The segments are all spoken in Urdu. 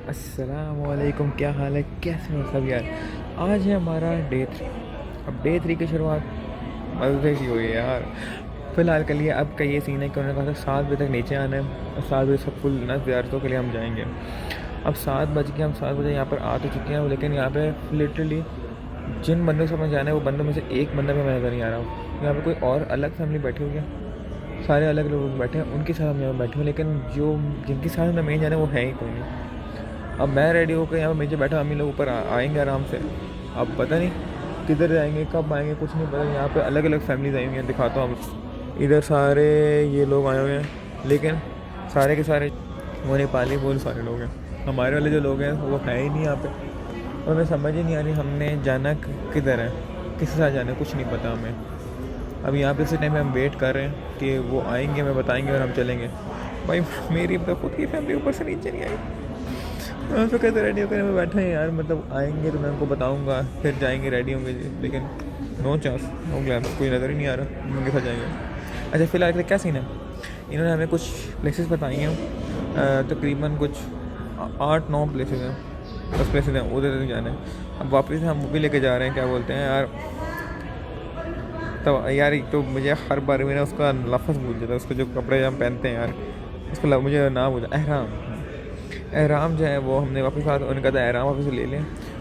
السلام علیکم، کیا حال ہے؟ کیسے ہو سب یار؟ آج ہے ہمارا ڈے 3۔ اب ڈے 3 کی شروعات مزے کی ہوئی ہے یار۔ فی الحال کے لیے اب کا یہ سین ہے کہ انہوں نے کہا تھا 7 بجے تک نیچے آنا ہے اور 7 بجے سب فل نہ زیارتوں کے لیے ہم جائیں گے۔ اب 7 بج کے ہم 7 بجے یہاں پر آ تو چکے ہیں، لیکن یہاں پہ لٹرلی جن بندوں سے ہمیں جانا ہے وہ بندوں میں سے ایک بندہ بھی ہمیں نظر نہیں آ رہا۔ یہاں پہ کوئی اور الگ فیملی بیٹھی ہوئی ہے، سارے الگ لوگ بیٹھے ہیں، ان کے ساتھ ہم یہاں بیٹھے ہیں، لیکن جن کے ساتھ ہمیں مین جانا ہے وہ ہے ہی کوئی نہیں۔ اب میں ریڈی ہو کے یہاں نیچے بیٹھا، امی لوگ اوپر آئیں گے آرام سے۔ اب پتہ نہیں کدھر جائیں گے، کب آئیں گے، کچھ نہیں پتہ۔ یہاں پہ الگ الگ فیملیز آئی ہوئی ہیں، دکھاتا ہوں۔ ادھر سارے یہ لوگ آئے ہوئے ہیں، لیکن سارے کے سارے وہ نیپالی بول سارے لوگ ہیں۔ ہمارے والے جو لوگ ہیں وہ ہے ہی نہیں یہاں پہ، اور ہمیں سمجھ ہی نہیں آ رہی ہم نے جانا کدھر ہے، کس کے ساتھ جانا ہے، کچھ نہیں پتہ ہمیں۔ اب یہاں پہ اسی ٹائم پہ ہم ویٹ کر رہے ہیں کہ وہ آئیں گے، ہمیں بتائیں گے اور ہم چلیں گے۔ بھائی میری تو خود کی فیملی اوپر سے نیچے نہیں آئی، میں تو کہتے ریڈی ہو کر میں بیٹھا ہے یار، مطلب آئیں گے تو میں ان کو بتاؤں گا، پھر جائیں گے ریڈی ہوں گے جی، لیکن نو چانس، نو گلیمس، کوئی نظر ہی نہیں آ رہا ان کے ساتھ جائیں گے۔ اچھا فی الحال کیا سین ہے، انہوں نے ہمیں کچھ پلیسز بتائی ہیں، تقریباً کچھ 8-9 پلیسز ہیں، 10 پلیسز ہیں، ادھر جانا ہے۔ اب واپس ہم وہ بھی لے کے جا رہے ہیں، کیا بولتے ہیں یار، تو یار ایک تو مجھے ہر بار میں نے اس کا لفظ بھول جاتا ہے، اس کے جو کپڑے ہم پہنتے ہیں یار، اس کا مجھے نام بھول جاتا، احرام جو ہے وہ ہم نے واپس ان کا تھا احرام واپس لے لیں۔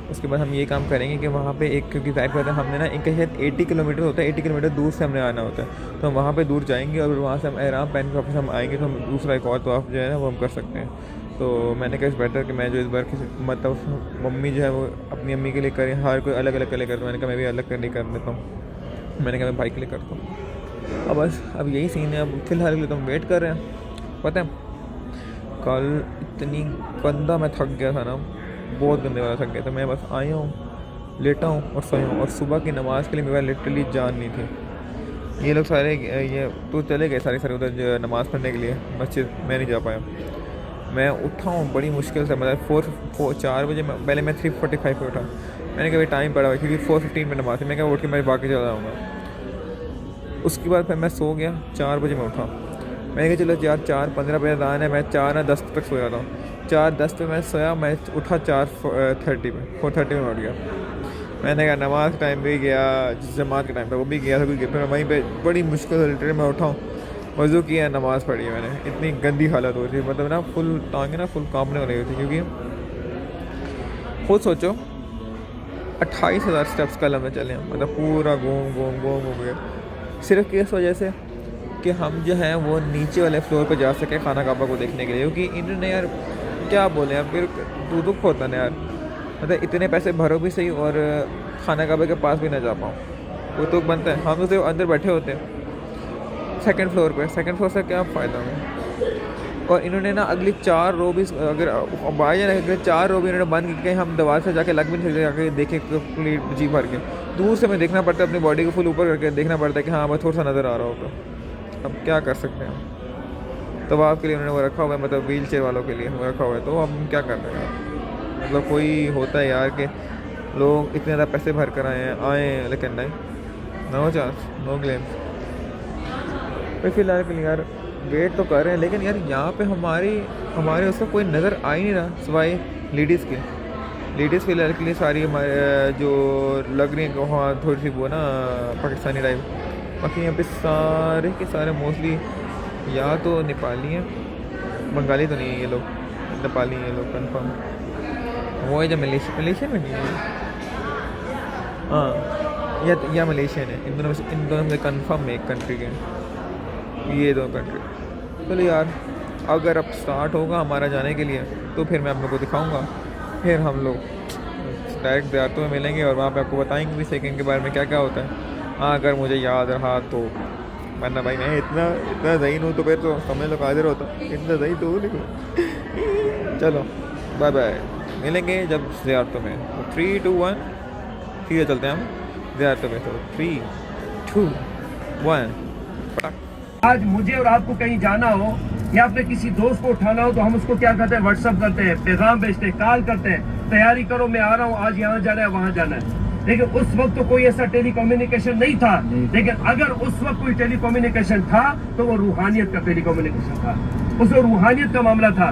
اس کے بعد ہم یہ کام کریں گے کہ وہاں پہ کیونکہ ظاہر ہوتا ہے ہم نے نا ان کا شاید 80 کلومیٹر ہوتا ہے، 80 کلومیٹر دور سے ہم نے آنا ہوتا ہے، تو ہم وہاں پہ دور جائیں گے اور وہاں سے ہم احرام پہن کے واپس ہم آئیں گے، تو ہم دوسرا ایک اور طواف جو ہے نا وہ ہم کر سکتے ہیں۔ تو میں نے کہا اس بیٹر کہ میں جو اس بار مطلب ممی جو ہے وہ اپنی امی کے لیے کریں، ہر کوئی الگ الگ کے لیے کرتا ہوں، میں نے کہا میں بھی الگ کرنے کر دیتا ہوں، میں نے کہا میں بھائی کے لیے کرتا ہوں۔ اب بس اب یہی سین ہے، اب فی الحال کے لیے تو ہم ویٹ کر رہے ہیں۔ پتہ ہے کل اتنی گندا میں تھک گیا تھا نا، بہت گندے والا تھک گیا تھا، میں بس آیا ہوں، لیٹا ہوں اور سویا ہوں، اور صبح کی نماز کے لیے میرے لٹرلی جان نہیں تھی۔ یہ لوگ سارے یہ تو چلے گئے سارے ادھر نماز پڑھنے کے لیے مسجد، میں نہیں جا پایا۔ میں اٹھا ہوں بڑی مشکل سے، مطلب 4 بجے، پہلے میں 3:45 پہ اٹھا، میں نے کہا ٹائم پڑا ہوا کیونکہ 4:15 پہ نماز تھی، میں کہا اٹھ کے میں باقی چلا جاؤں گا۔ اس کے بعد پھر میں سو گیا، 4 بجے میں اٹھا، میں نے کہا چلو یار 4:15 پہ اذان ہے، میں 4:10 تک سویا تھا، 4:10 پہ میں سویا، میں اٹھا 4:30 پہ، 4:30 میں اٹھ گیا۔ میں نے کہا نماز ٹائم بھی گیا، جماعت کے ٹائم پہ وہ بھی گیا تھا، پھر وہیں پہ بڑی مشکل سے لٹرلی میں اٹھا ہوں، وضو کیا، نماز پڑھی ہے میں نے۔ اتنی گندی حالت ہو رہی تھی، مطلب نا فل ٹانگیں نا فل کانپنے ہو رہی ہوتی، کیونکہ خود سوچو 28,000 اسٹیپس کل ہمیں چلے ہیں، مطلب پورا گھوم گیا، صرف اس وجہ سے کہ ہم جو ہیں وہ نیچے والے فلور پہ جا سکے خانہ کعبہ کو دیکھنے کے لیے، کیونکہ انہوں نے یار کیا بولے ہیں، پھر دکھ ہوتا نا یار، مطلب اتنے پیسے بھرو بھی صحیح اور خانہ کعبہ کے پاس بھی نہ جا پاؤں، وہ تو بنتا ہے۔ ہم تو صرف اندر بیٹھے ہوتے ہیں سیکنڈ فلور پہ، سیکنڈ فلور سے کیا فائدہ ہمیں۔ اور انہوں نے نا اگلی 4 رو بھی، اگر بائی جانا اگلے 4 رو بھی انہوں نے بند کی کہ ہم دیوار سے جا کے لگ بھی نہیں سکتے، جا کے دیکھیں کمپلیٹ جی بھر کے، دور سے ہمیں دیکھنا پڑتا ہے، اپنی باڈی کو فل اوپر کر کے دیکھنا پڑتا ہے کہ ہاں بس تھوڑا سا نظر آ رہا ہوگا۔ اب کیا کر سکتے ہیں ہم، طواف کے لیے انہوں نے وہ رکھا ہوا ہے، مطلب ویل چیئر والوں کے لیے وہ رکھا ہوا ہے، تو ہم کیا کر رہے ہیں، مطلب کوئی ہوتا ہے یار کہ لوگ اتنے زیادہ پیسے بھر کر آئیں لیکن نہیں، نو چانس، نو گلیمس۔ فی الحال کے لیے یار ویٹ تو کر رہے ہیں، لیکن یار یہاں پہ ہمارے اس کا کوئی نظر آ ہی نہیں رہا سوائے لیڈیز کے۔ لیڈیز فی الحال کے لیے ساری ہمارے جو لگ رہی ہیں کہ وہاں تھوڑی سی وہ نا پاکستانی ٹائپ، باقی یہاں پہ سارے کے سارے موسٹلی یا تو نیپالی ہیں، بنگالی تو نہیں ہیں یہ لوگ، نیپالی ہیں یہ لوگ کنفرم، وہ ہے جو ملیشین میں نہیں ہے، ہاں یا ملیشین ہے، ان دونوں میں کنفرم ایک کنٹری کے ہیں، یہ دو کنٹری۔ چلو یار اگر اب سٹارٹ ہوگا ہمارا جانے کے لیے تو پھر میں آپ لوگوں کو دکھاؤں گا، پھر ہم لوگ ڈائریکٹ زیارتوں میں ملیں گے اور وہاں پہ آپ کو بتائیں گے بھی سیکنڈ کے بارے میں کیا کیا ہوتا ہے، ہاں اگر مجھے یاد رہا تو، ورنہ بھائی میں اتنا ذہین ہوں تو پھر تو سمجھ لو قادر ہوتا، اتنا ذہین تو ہو نہیں۔ چلو بائے بائے، ملیں گے جب زیارتوں میں، 3 2 1 سیدھے چلتے ہیں ہم زیارتوں میں، تو 3 2 1۔ آج مجھے اور آپ کو کہیں جانا ہو یا اپنے کسی دوست کو اٹھانا ہو تو ہم اس کو کیا کرتے ہیں، واٹس ایپ کرتے ہیں، پیغام بھیجتے ہیں، کال کرتے ہیں، تیاری کرو میں آ رہا ہوں، آج یہاں جانا ہے وہاں جانا ہے۔ لیکن اس وقت تو کوئی ایسا ٹیلی کمیونیکیشن نہیں تھا، لیکن اگر اس وقت کوئی ٹیلی کمیونیکیشن تھا تو وہ روحانیت کا ٹیلی کمیونیکیشن تھا، اس میں روحانیت کا معاملہ تھا۔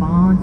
5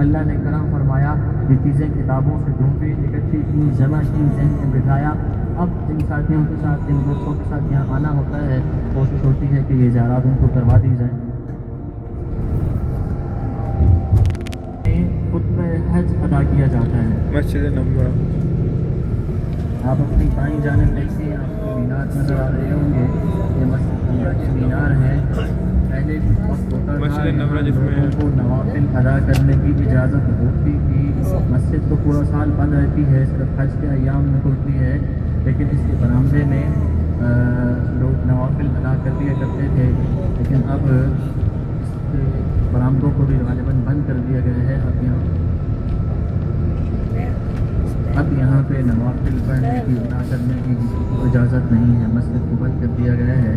اللہ نے کرم فرمایا، یہ چیزیں کتابوں سے ڈھونڈی، اکٹھی کی، جمع کی، ذہن میں بٹھایا. اب جن ساتھیوں کے ساتھ، جن دوستوں کے ساتھ یہاں آنا ہوتا ہے، کوشش ہوتی ہے کہ یہ زیارات ان کو کروا دی جائیں. خطبہ حج ادا کیا جاتا ہے. مسجد نبوی. آپ اپنی بائیں جانب دیکھیں، آپ کو مینار نظر آ رہے ہوں گے. یہ مسجد نبوی کے مینار ہے. پہلے وقت ہوتا تھا مسجد نبوی جس میں لوگوں کو نوافل ادا کرنے کی اجازت ہوتی تھی. مسجد تو پورا سال بند رہتی ہے، صرف حج کے ایام میں کھلتی ہے، لیکن اس کے برآمدے میں لوگ نوافل ادا کر دیا کرتے تھے. لیکن اب اس کے برآمدوں کو بھی غالباً بند کر دیا گیا ہے. اب یہاں پہ نوافل پڑھنے کی، ادا کرنے کی اجازت نہیں ہے. مسجد کو بند کر دیا گیا ہے.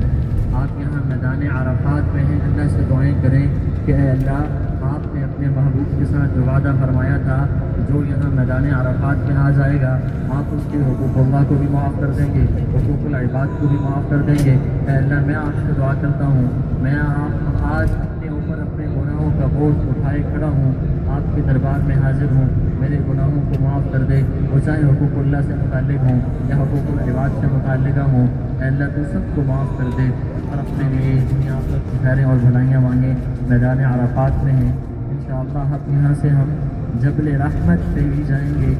آپ یہاں میدان عرفات میں ہیں. اللہ سے دعائیں کریں کہ اے اللہ، آپ نے اپنے محبوب کے ساتھ جو وعدہ فرمایا تھا، جو یہاں میدان عرفات میں آ جائے گا، آپ اس کے حقوق اللہ کو بھی معاف کر دیں گے، حقوق العباد کو بھی معاف کر دیں گے. اے اللہ، میں آپ سے دعا کرتا ہوں، میں آج اپنے اوپر اپنے گناہوں کا بوجھ اٹھائے کھڑا ہوں، آپ کے دربار میں حاضر ہوں. میرے گناہوں کو معاف کر دے، وہ چاہے حقوق اللہ سے متعلق ہوں یا حقوق العباد سے متعلقہ ہوں. اے اللہ، تو سب کو معاف کر دے اور اپنے لیے دنیا آخرت کی خیریں اور بھلائیاں مانگیں. میدان عرفات میں ہیں انشاءاللہ. اب یہاں سے ہم جبل رحمت پہ بھی جائیں گے.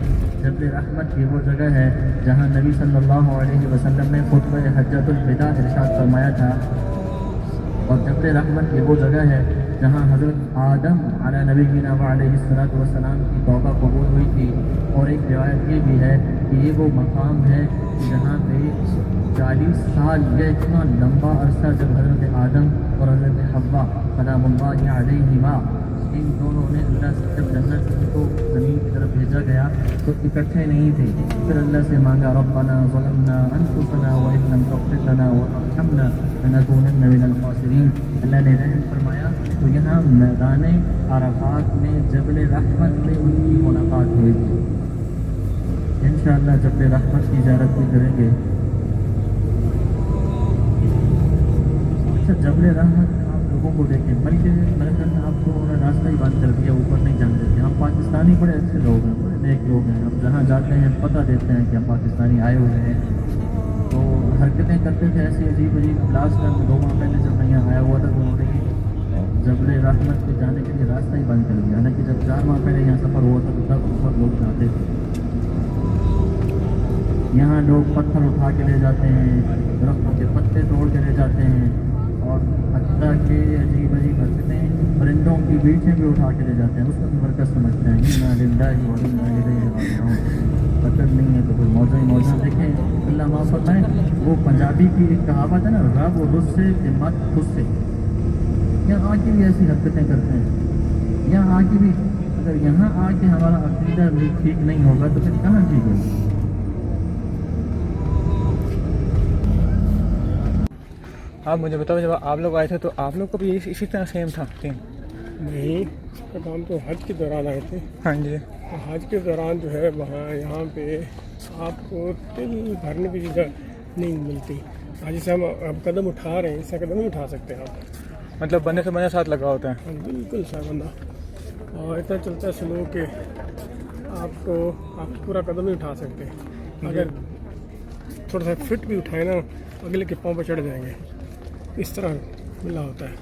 جبل رحمت یہ وہ جگہ ہے جہاں نبی صلی اللہ علیہ وسلم نے خطبہ حجۃ الوداع ارشاد فرمایا تھا. اور جبل رحمت یہ وہ جگہ ہے جہاں حضرت آدم علیہ نبینا علیہ السلام کی توبہ قبول ہوئی تھی. اور ایک روایت یہ بھی ہے کہ یہ وہ مقام ہے جہاں پہ 40 سال یا اتنا لمبا عرصہ جب حضرت آدم اور حضرت حوا سلام اللہ علیہما ان دونوں نے اللہ سے جب جنت کو زمین کی طرف بھیجا گیا تو اکٹھے نہیں تھے. پھر اللہ سے مانگا، ربنا ظلمنا انفسنا وان لم تغفر لنا وترحمنا لنکونن من الخاسرین. اللہ نے رحم فرمایا. تو یہاں میدان عرفات میں جبل رحمت میں ان کی ملاقات ہوئی تھی. انشاءاللہ جبل رحمت کی زیارت بھی کریں گے. اچھا، جبل رحمت آپ لوگوں کو دیکھیں، بلکہ میرے خیال میں آپ کو انہوں نے راستہ ہی بند کر دیا، اوپر نہیں جانے دیتے. ہم پاکستانی بڑے اچھے لوگ ہیں، بڑے نیک لوگ ہیں. ہم جہاں جاتے ہیں پتہ دیتے ہیں کہ ہم پاکستانی آئے ہوئے ہیں. تو حرکتیں کرتے تھے ایسی عجیب عجیب. لاسٹ ٹائم 2 ماہ پہلے جب میں یہاں آیا ہوا تھا تو انہوں نے جبل رحمت پہ جانے کے لیے راستہ ہی بند کر دیا. حالانکہ جب 4 ماہ پہلے یہاں سفر ہوا تھا تو تب بہت لوگ جاتے تھے. یہاں لوگ پتھر اٹھا کے لے جاتے ہیں، درختوں کے پتے توڑ کے لے جاتے ہیں، اور حتیٰ کہ عجیب عجیب حرکتیں پرندوں کی بیٹیں بھی اٹھا کے لے جاتے ہیں. اس کو بھی برکت سمجھتے ہیں. انا للہ و انا الیہ راجعون. پتھر نہیں ہے تو کوئی موضوع ہی موضوع. دیکھیں اللہ معاف فرمائے، وہ پنجابی کی ایک کہاوت ہے نا، رب و رس سے مت خود سے. یہاں آ کے بھی ایسی حرکتیں کرتے ہیں. یہاں آ کے بھی اگر یہاں آ کے ہمارا عقیدہ بھی ٹھیک نہیں ہوگا تو پھر کہاں ٹھیک ہوگا؟ آپ مجھے بتاؤ، جب آپ لوگ آئے تھے تو آپ لوگ کو بھی اسی طرح سیم تھا؟ نہیں، جب ہم تو حج کے دوران آئے تھے. ہاں جی. حج کے دوران جو ہے یہاں پہ آپ کو دل بھرنے کی جگہ نہیں ملتی. جیسے ہم اب قدم اٹھا رہے ہیں، اس سے قدم نہیں اٹھا سکتے آپ. مطلب بندے سے بندے ساتھ لگا ہوتا ہے. بالکل سا بندہ، اور اتنا چلتا ہے سلو کہ آپ پورا قدم نہیں اٹھا سکتے. اگر تھوڑا سا فٹ بھی اٹھائے نا، اگلے کے پاؤں پہ چڑھ جائیں گے. اس طرح ملا ہوتا ہے.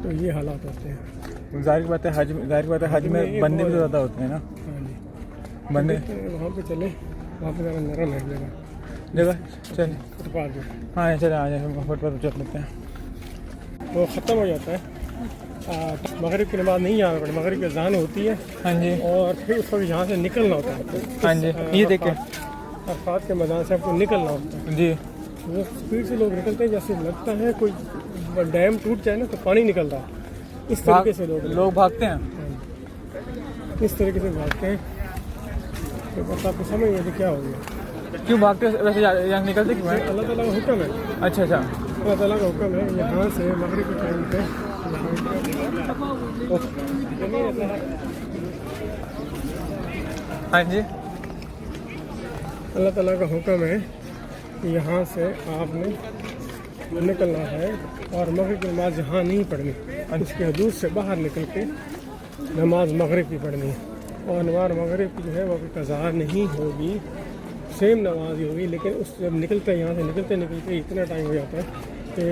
تو یہ حالات ہوتے ہیں. ظاہر بات ہے حج میں بندے بھی تو زیادہ ہوتے ہیں نا. ہاں جی، بندے وہاں پہ چلے، وہاں پہ ذرا نرم ہے جگہ. چلیں فٹ پاتھ جو ہاں چلیں آ جائیں، فٹ پاتھ چل لیتے ہیں. وہ ختم ہو جاتا ہے. مغرب کی نماز نہیں یہاں پڑی، مغرب کی اذان ہوتی ہے. ہاں جی. اور پھر اس وقت یہاں سے نکلنا ہوتا ہے. ہاں جی، یہ دیکھیں عرفات کے میدان سے آپ کو نکلنا ہوتا ہے. جی. وہ اسپیڈ سے لوگ نکلتے ہیں جیسے لگتا ہے کوئی ڈیم ٹوٹ جائے نا تو پانی نکلتا ہے. اس طریقے سے لوگ بھاگتے ہیں. اس طریقے سے بھاگتے ہیں. تو بس آپ کو سمجھ گئے کیا ہو گیا. کیوں بھاگتے ویسے یہاں نکلتے کیوں ہیں؟ اللہ تعالیٰ کا حکم ہے. اچھا اچھا. اللہ تعالیٰ کا حکم ہے یہاں سے مغرب کے ٹائم پہ. ہاں جی. اللہ تعالیٰ کا حکم ہے کہ یہاں سے آپ نے نکلنا ہے اور مغرب کی نماز یہاں نہیں پڑھنی. اس کے حدود سے باہر نکل کے نماز مغرب کی پڑھنی ہے، اور نماز مغرب کی جو ہے وہ کوئی قضا نہیں ہوگی، سیم نماز ہی ہوگی، لیکن اس جب نکلتے ہیں یہاں سے نکلتے اتنا ٹائم ہو جاتا ہے کہ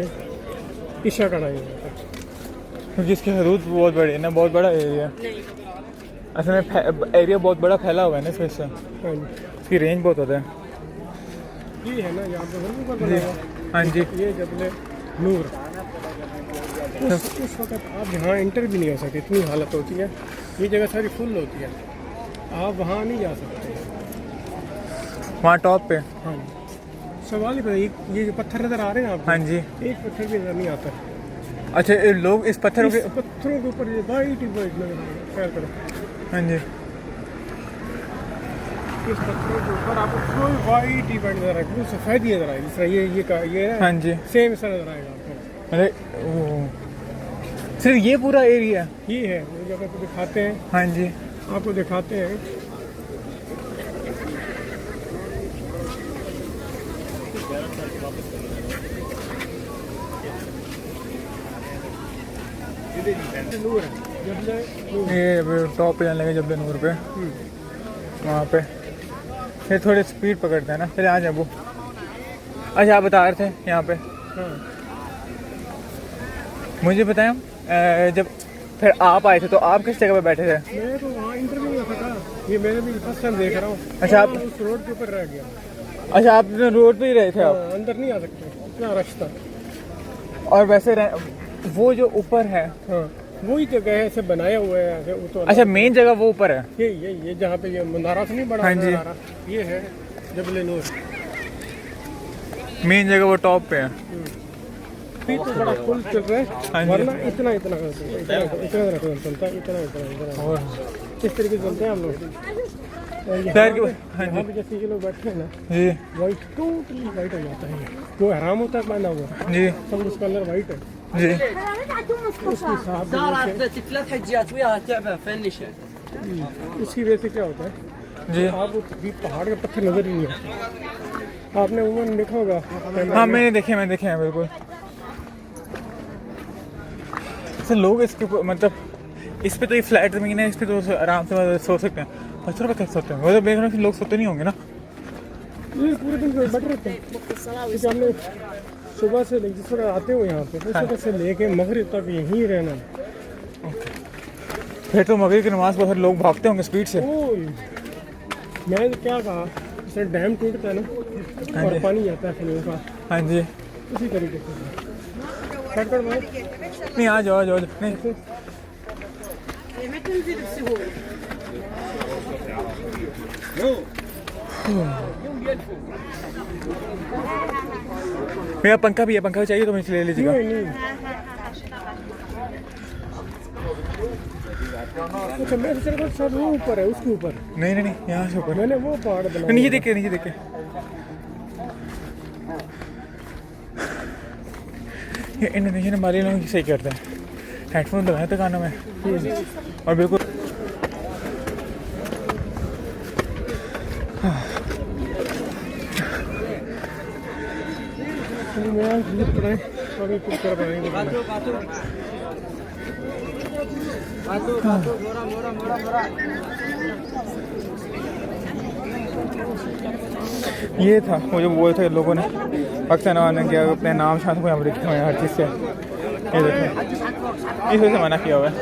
عشاء کا ٹائم ہو جاتا ہے، کیونکہ اس کی حدود بہت بڑی ہے نا، بہت بڑا ایریا اصل میں، ایریا بہت بڑا پھیلا ہوا ہے نا اس وجہ سے، ہاں جی اس کی رینج بہت ہوتا ہے. یہ ہے نا یہاں پہ اوپر جی بنا ہوا، ہاں جی. یہ جبل نور، اس وقت آپ یہاں انٹر بھی نہیں ہو سکتے، اتنی حالت ہوتی ہے، یہ جگہ ساری فل ہوتی ہے، آپ وہاں نہیں جا سکتے. وہاں ٹاپ پہ. ہاں جی سوال ہی پتہ یہ جو پتھر نظر آ رہے ہیں آپ کو، ہاں جی. ایک پتھر بھی نظر نہیں آتا. اچھا لوگ اس پتھروں کے، پتھروں کے اوپر یہ وائٹ ہی وائٹ نظر آ رہا ہے. خیر کرو، ہاں جی اس پتھروں کے اوپر آپ کو کوئی وائٹ ہی وائٹ نظر آئے گا، بالکل سفید ہی نظر آئے گا، جس طرح یہ ہاں جی. سیم اس طرح نظر آئے گا آپ کو. ارے صرف یہ پورا ایریا؟ یہ ہے وہ جگہ پہ دکھاتے ہیں، ہاں جی. آپ کو دکھاتے ہیں. نور ہے، جبل نور. یہ ٹاپ پہ جانے لگے جبل نور پہ، وہاں پہ پھر تھوڑی اسپیڈ پکڑتے ہیں نا. پھر آ جائیں وہ. اچھا آپ بتا رہے تھے یہاں پہ، ہاں مجھے بتائیں جب پھر آپ آئے تھے تو آپ کس جگہ پہ بیٹھے تھے؟ میں تو وہاں انٹرویو میں تھا، یہ میں نے بھی فرسٹ ٹائم دیکھ رہا ہوں. اچھا آپ، اس روڈ کے اوپر رہ گیا. اچھا آپ روڈ پہ ہی رہے تھے آپ؟ ہاں، اندر نہیں آ سکتے، اتنا رش تھا. اور ویسے وہ جو اوپر ہے، ہاں وہی جگہ ہے، ایسے بنایا ہوا ہے ایسے. وہ تو اچھا مین جگہ وہ اوپر ہے؟ یہ جہاں پہ یہ منارہ سے نہیں بڑا ہاں جی. منارہ، یہ ہے جبل نور. مین جگہ وہ ٹاپ پہ ہے. ابھی تو بڑا فل چل رہا ہاں ہے، جی. ورنہ اتنا چلتا ہے، اتنا اور کس طریقے سے چلتے ہیں ہم لوگ. خیر کہ- ہاں یہاں جی پہ جیسے یہ لوگ بیٹھے ہیں نا، جی وائٹ ٹوٹلی وائٹ ہو جاتا ہے. وہ حرام ہوتا ہے پہنا ہوا، جی سب اس کا کلر وائٹ ہے. جی. اس کی صاحب صارت 3 حجات وياها تعبه فنشه. اس کی وجہ سے کیا ہوتا ہے، جی آپ کو کبھی پہاڑ کا پتھر نظر ہی نہیں آتا. آپ نے عموماً دیکھا ہوگا، ہاں میں نے دیکھے ہیں بالکل. ایسے لوگ اس کے اوپر مطلب اس پہ تو یہ فلیٹ زمین ہے، اس پہ تو آرام سے سو سکتے ہیں. پتھروں پہ کیسے سوتے ہیں؟ وہ تو دیکھ رہے ہیں کہ لوگ سوتے نہیں ہوں گے نا. یہ پورے دن بیٹھ رہتے ہیں، کیونکہ ہم نے صبح سے جس وقت آتے ہو یہاں پہ، اس وقت سے لے کے مغرب تک یہیں رہنا. پھر تو مغرب کی نماز کو پھر لوگ بھاگتے ہوں گے اسپیڈ سے. میں نے کیا کہا، جس طرح ڈیم ٹوٹتا ہے نا اور پانی آتا ہے فلو کا، ہاں جی. اسی طریقے سے. کٹ کر بھائی، نہیں آ جاؤ نہیں. ما تنزل بسهوله. میرا پنکھا بھی ہے، پنکھا بھی چاہیے تو مجھے لے لیجیے گا. نہیں اچھا میں سوچ رہا تھا سب وہ اوپر ہے، اس کے اوپر. نہیں نہیں نہیں یہاں سے اوپر. میں نے وہ پہاڑ بنا نیچے دیکھے نیچے دیکھے. یہ انڈونیشین ہمارے لوگ صحیح کرتے ہیں، ہیڈ فون لگائے تھے کانوں میں اور بالکل. پڑھائیں ابھی کچھ کر پائیں گے. یہ تھا وہ جو بولے تھے لوگوں نے پاکستان والوں نے کیا اپنے نام شان کو یہاں پہ لکھے ہوئے ہیں ہر چیز سے. یہ دیکھیں اس وجہ سے منع کیا ہوا ہے.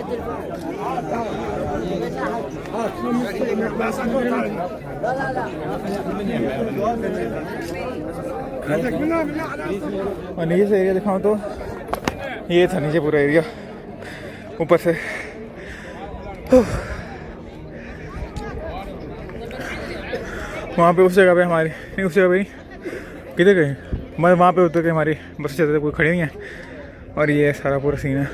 اور نیچے سے ایریا دکھاؤں تو یہ تھا نیچے پورا ایریا اوپر سے. وہاں پہ اس جگہ پہ ہماری نہیں، اس جگہ پہ نہیں، کدھر گئے میں وہاں پہ اتر کے ہماری بس چلتے کوئی کھڑی ہوئی ہیں. اور یہ سارا پورا سین ہے.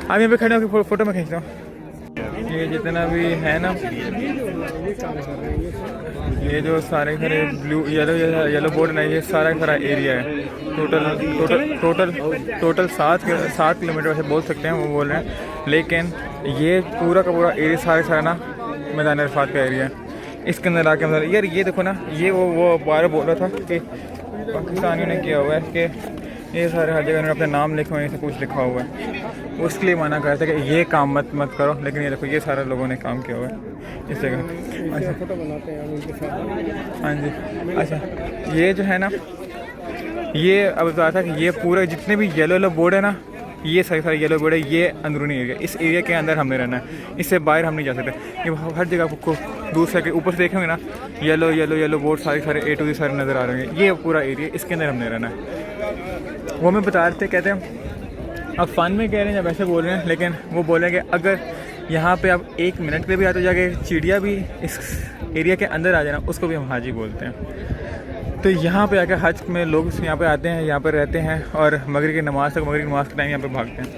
آپ یہاں پہ کھڑے ہو کے فوٹو میں کھینچتا ہوں. یہ جتنا بھی ہے نا، یہ جو سارے سارے بلو یلو بورڈ ہے، یہ سارا سارا ایریا ہے. ٹوٹل 7 کلومیٹر ویسے بول سکتے ہیں، وہ بول رہے ہیں، لیکن یہ پورا کا پورا ایریا سارا نا میدان عرفات کا ایریا ہے. اس کے اندر آ کے مطلب یار یہ دیکھو نا، یہ وہ بارہ بول رہا تھا کہ پاکستانیوں نے کیا ہوا ہے کہ یہ سارے ہر جگہ انہوں نے اپنے نام لکھے ہوئے ہیں، سب کچھ لکھا ہوا ہے. اس کے لیے منع کرتے کہ یہ کام مت کرو، لیکن یہ دیکھو یہ سارے لوگوں نے کام کیا ہوا ہے اس جگہ. اچھا فوٹو بناتے ہیں ہم ان کے ساتھ. ہاں جی. اچھا یہ جو ہے نا، یہ اب بتا تھا کہ یہ پورے جتنے بھی یلو بورڈ ہے نا، یہ سارے یلو بورڈ ہے، یہ اندرونی ایریا، اس ایریا کے اندر ہم نے رہنا ہے، اس سے باہر ہم نہیں جا سکتے. یہ ہر جگہ کو دور سے اوپر سے دیکھیں گے نا، یلو بورڈ سارے اے ٹو زی سارے نظر آ رہے ہیں. یہ پورا ایریا، اس کے اندر ہم نے رہنا ہے. وہ ہمیں بتا رہے تھے، کہتے ہیں اب فن میں کہہ رہے ہیں یا ویسے بول رہے ہیں، لیکن وہ بولیں کہ اگر یہاں پہ اب 1 منٹ کے بھی آتے جا کے چڑیا بھی اس ایریا کے اندر آ جائے نا، اس کو بھی ہم حاجی بولتے ہیں. تو یہاں پہ آ کے حج میں لوگ یہاں پہ آتے ہیں، یہاں پہ رہتے ہیں اور مغرب کی نماز تک، مغرب کی نماز کے ٹائم یہاں پہ بھاگتے ہیں.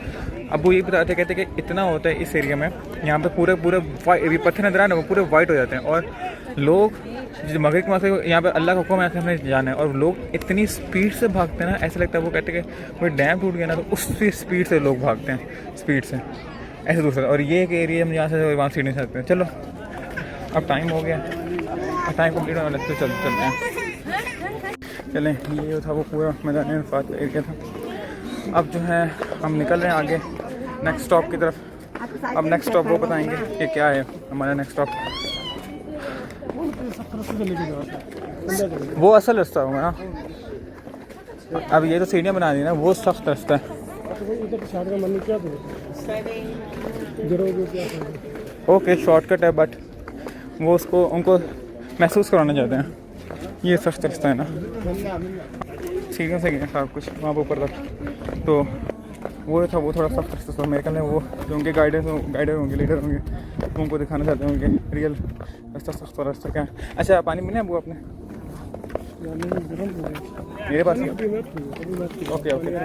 اب وہ یہ بتاتے کہتے ہیں کہ اتنا ہوتا ہے اس ایریا میں، یہاں پہ پورے پتھر نظر آ رہے ہیں، وہ پورے وائٹ ہو جاتے ہیں. اور لوگ جو مغرب کی نماز سے یہاں پہ اللہ کا حکم ہے کہ ہمیں جانا ہے، اور لوگ اتنی اسپیڈ سے بھاگتے ہیں نا، ایسا لگتا ہے وہ کہتے ہیں کہ کوئی ڈیم ٹوٹ گیا نا، تو اس سے اسپیڈ سے لوگ بھاگتے ہیں، اسپیڈ سے ایسے دوسرا. اور یہ ایک ایریا ہم یہاں سے وہاں سیڑھ نہیں سکتے ہیں. چلو اب ٹائم ہو گیا، اب ٹائم کمپلیٹ ہونے لگتا ہے، چلتے ہیں. چلیں یہ تھا وہ پورا میدان عرفات کا ایریا تھا. اب جو ہے ہم نکل رہے ہیں آگے نیکسٹ اسٹاپ کی طرف. اب نیکسٹ اسٹاپ وہ بتائیں گے کہ کیا ہے ہمارا نیکسٹ اسٹاپ. وہ اصل رستہ ہوگا نا، اب یہ تو سیڑھیاں بنا دی نا، وہ سخت رستہ ہے. اوکے شارٹ کٹ ہے، بٹ وہ اس کو ان کو محسوس کرانا چاہتے ہیں. یہ سخت رستہ ہے نا، سیڑھیوں سے گئے سب کچھ وہاں پہ اوپر تک. تو وہ تھا، وہ تھوڑا سخت رستہ تھا. میرے خیال میں وہ جو ان کے گائیڈر ہوں گے، لیڈر ہوں گے، ان کو دکھانا چاہتے ہوں گے ریئل رستہ سخت والا رستہ کیا ہے. اچھا پانی ملے ابو آپ نے میرے پاس؟ اوکے اوکے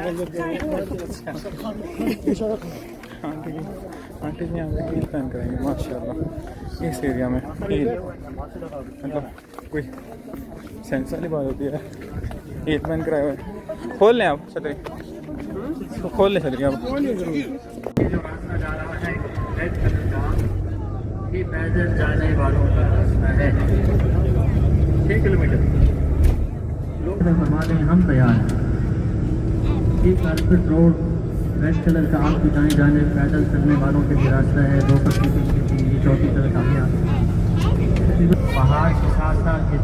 آنٹی جی یہاں پہ عید پہن کریں گے ماشاء اللہ اس ایریا میں. عید مطلب کوئی سینس والی بات ہوتی ہے، عید پہن کرائے ہوئے. کھول لیں آپ چھتری، اس کو کھول لیں چھتری آپ. جو راستہ جا رہا ہے ریڈ کلر کا، یہ پیدل جانے والوں کا راستہ ہے. 6 کلومیٹر لوگ فرما دیں ہم تیار ہیں. یہ کارپیٹ روڈ ریڈ کلر کا آپ کی دائیں جانب پیدل چلنے والوں کے لیے راستہ ہے. 2 پٹی کی یہ چوتھی طرح کا پہاڑ کے ساتھ ساتھ یہ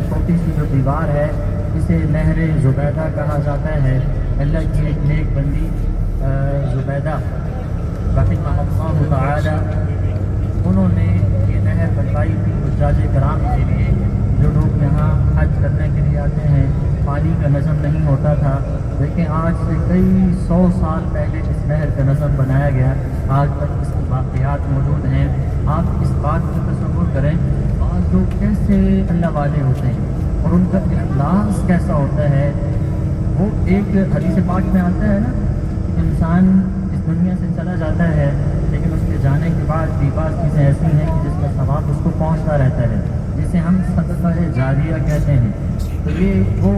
چھوٹی سی جو دیوار ہے، اسے نہر زبیدہ کہا جاتا ہے. اللہ کی ایک نیک بندی زبیدہ رحمہ اللہ تعالی، انہوں نے یہ نہر بنوائی تھی حجاج کرام کے لیے. جو لوگ یہاں حج کرنے کے لیے آتے ہیں، پانی کا نظم نہیں ہوتا تھا، لیکن آج سے کئی 100 سال پہلے اس نہر کا نظم بنایا گیا. آج تک اس کی باقیات موجود ہیں. آپ اس بات کو تصور کریں، بعض لوگ کیسے اللہ والے ہوتے ہیں اور ان کا اخلاص کیسا ہوتا ہے. وہ ایک حدیث پاک میں آتا ہے نا، انسان اس دنیا سے چلا جاتا ہے، لیکن اس کے جانے کے بعد بھی بعض چیزیں ایسی ہیں کہ جس کا ثواب اس کو پہنچتا رہتا ہے، جسے ہم صدقہ جاریہ کہتے ہیں. تو یہ وہ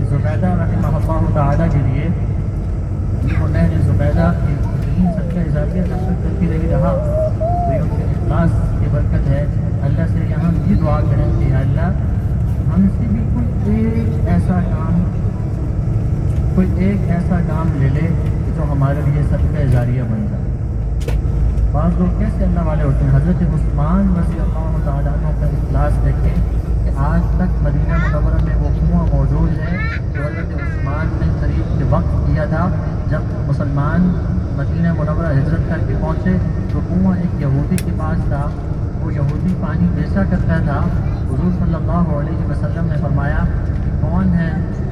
زبیدہ رحمہ اللہ تعالیٰ کے لیے یہ وہ نہر زبیدہ کی صدقہ جاریہ نشر کرتی رہا. تو یہ ان کے اخلاص کی برکت ہے. اللہ سے یہاں یہ دعا کریں کہ اللہ ہم سے بھی کوئی ایک ایسا کام لے لے جو ہمارے لیے صدقہ جاریہ بن جائے. بعض لوگ کیسے اللہ والے ہوتے ہیں. حضرت عثمان رضی اللہ تعالیٰ عنہ کا اخلاص دیکھیں کہ آج تک مدینہ منورہ میں وہ کنواں موجود ہے جو حضرت عثمان نے قریب کے وقت کیا تھا. جب مسلمان مدینہ منورہ ہجرت کر کے پہنچے تو کنواں ایک یہودی کے پاس تھا. وہ یہودی پانی بیچا کرتا تھا. حضور صلی اللہ علیہ وسلم نے فرمایا کہ کون ہے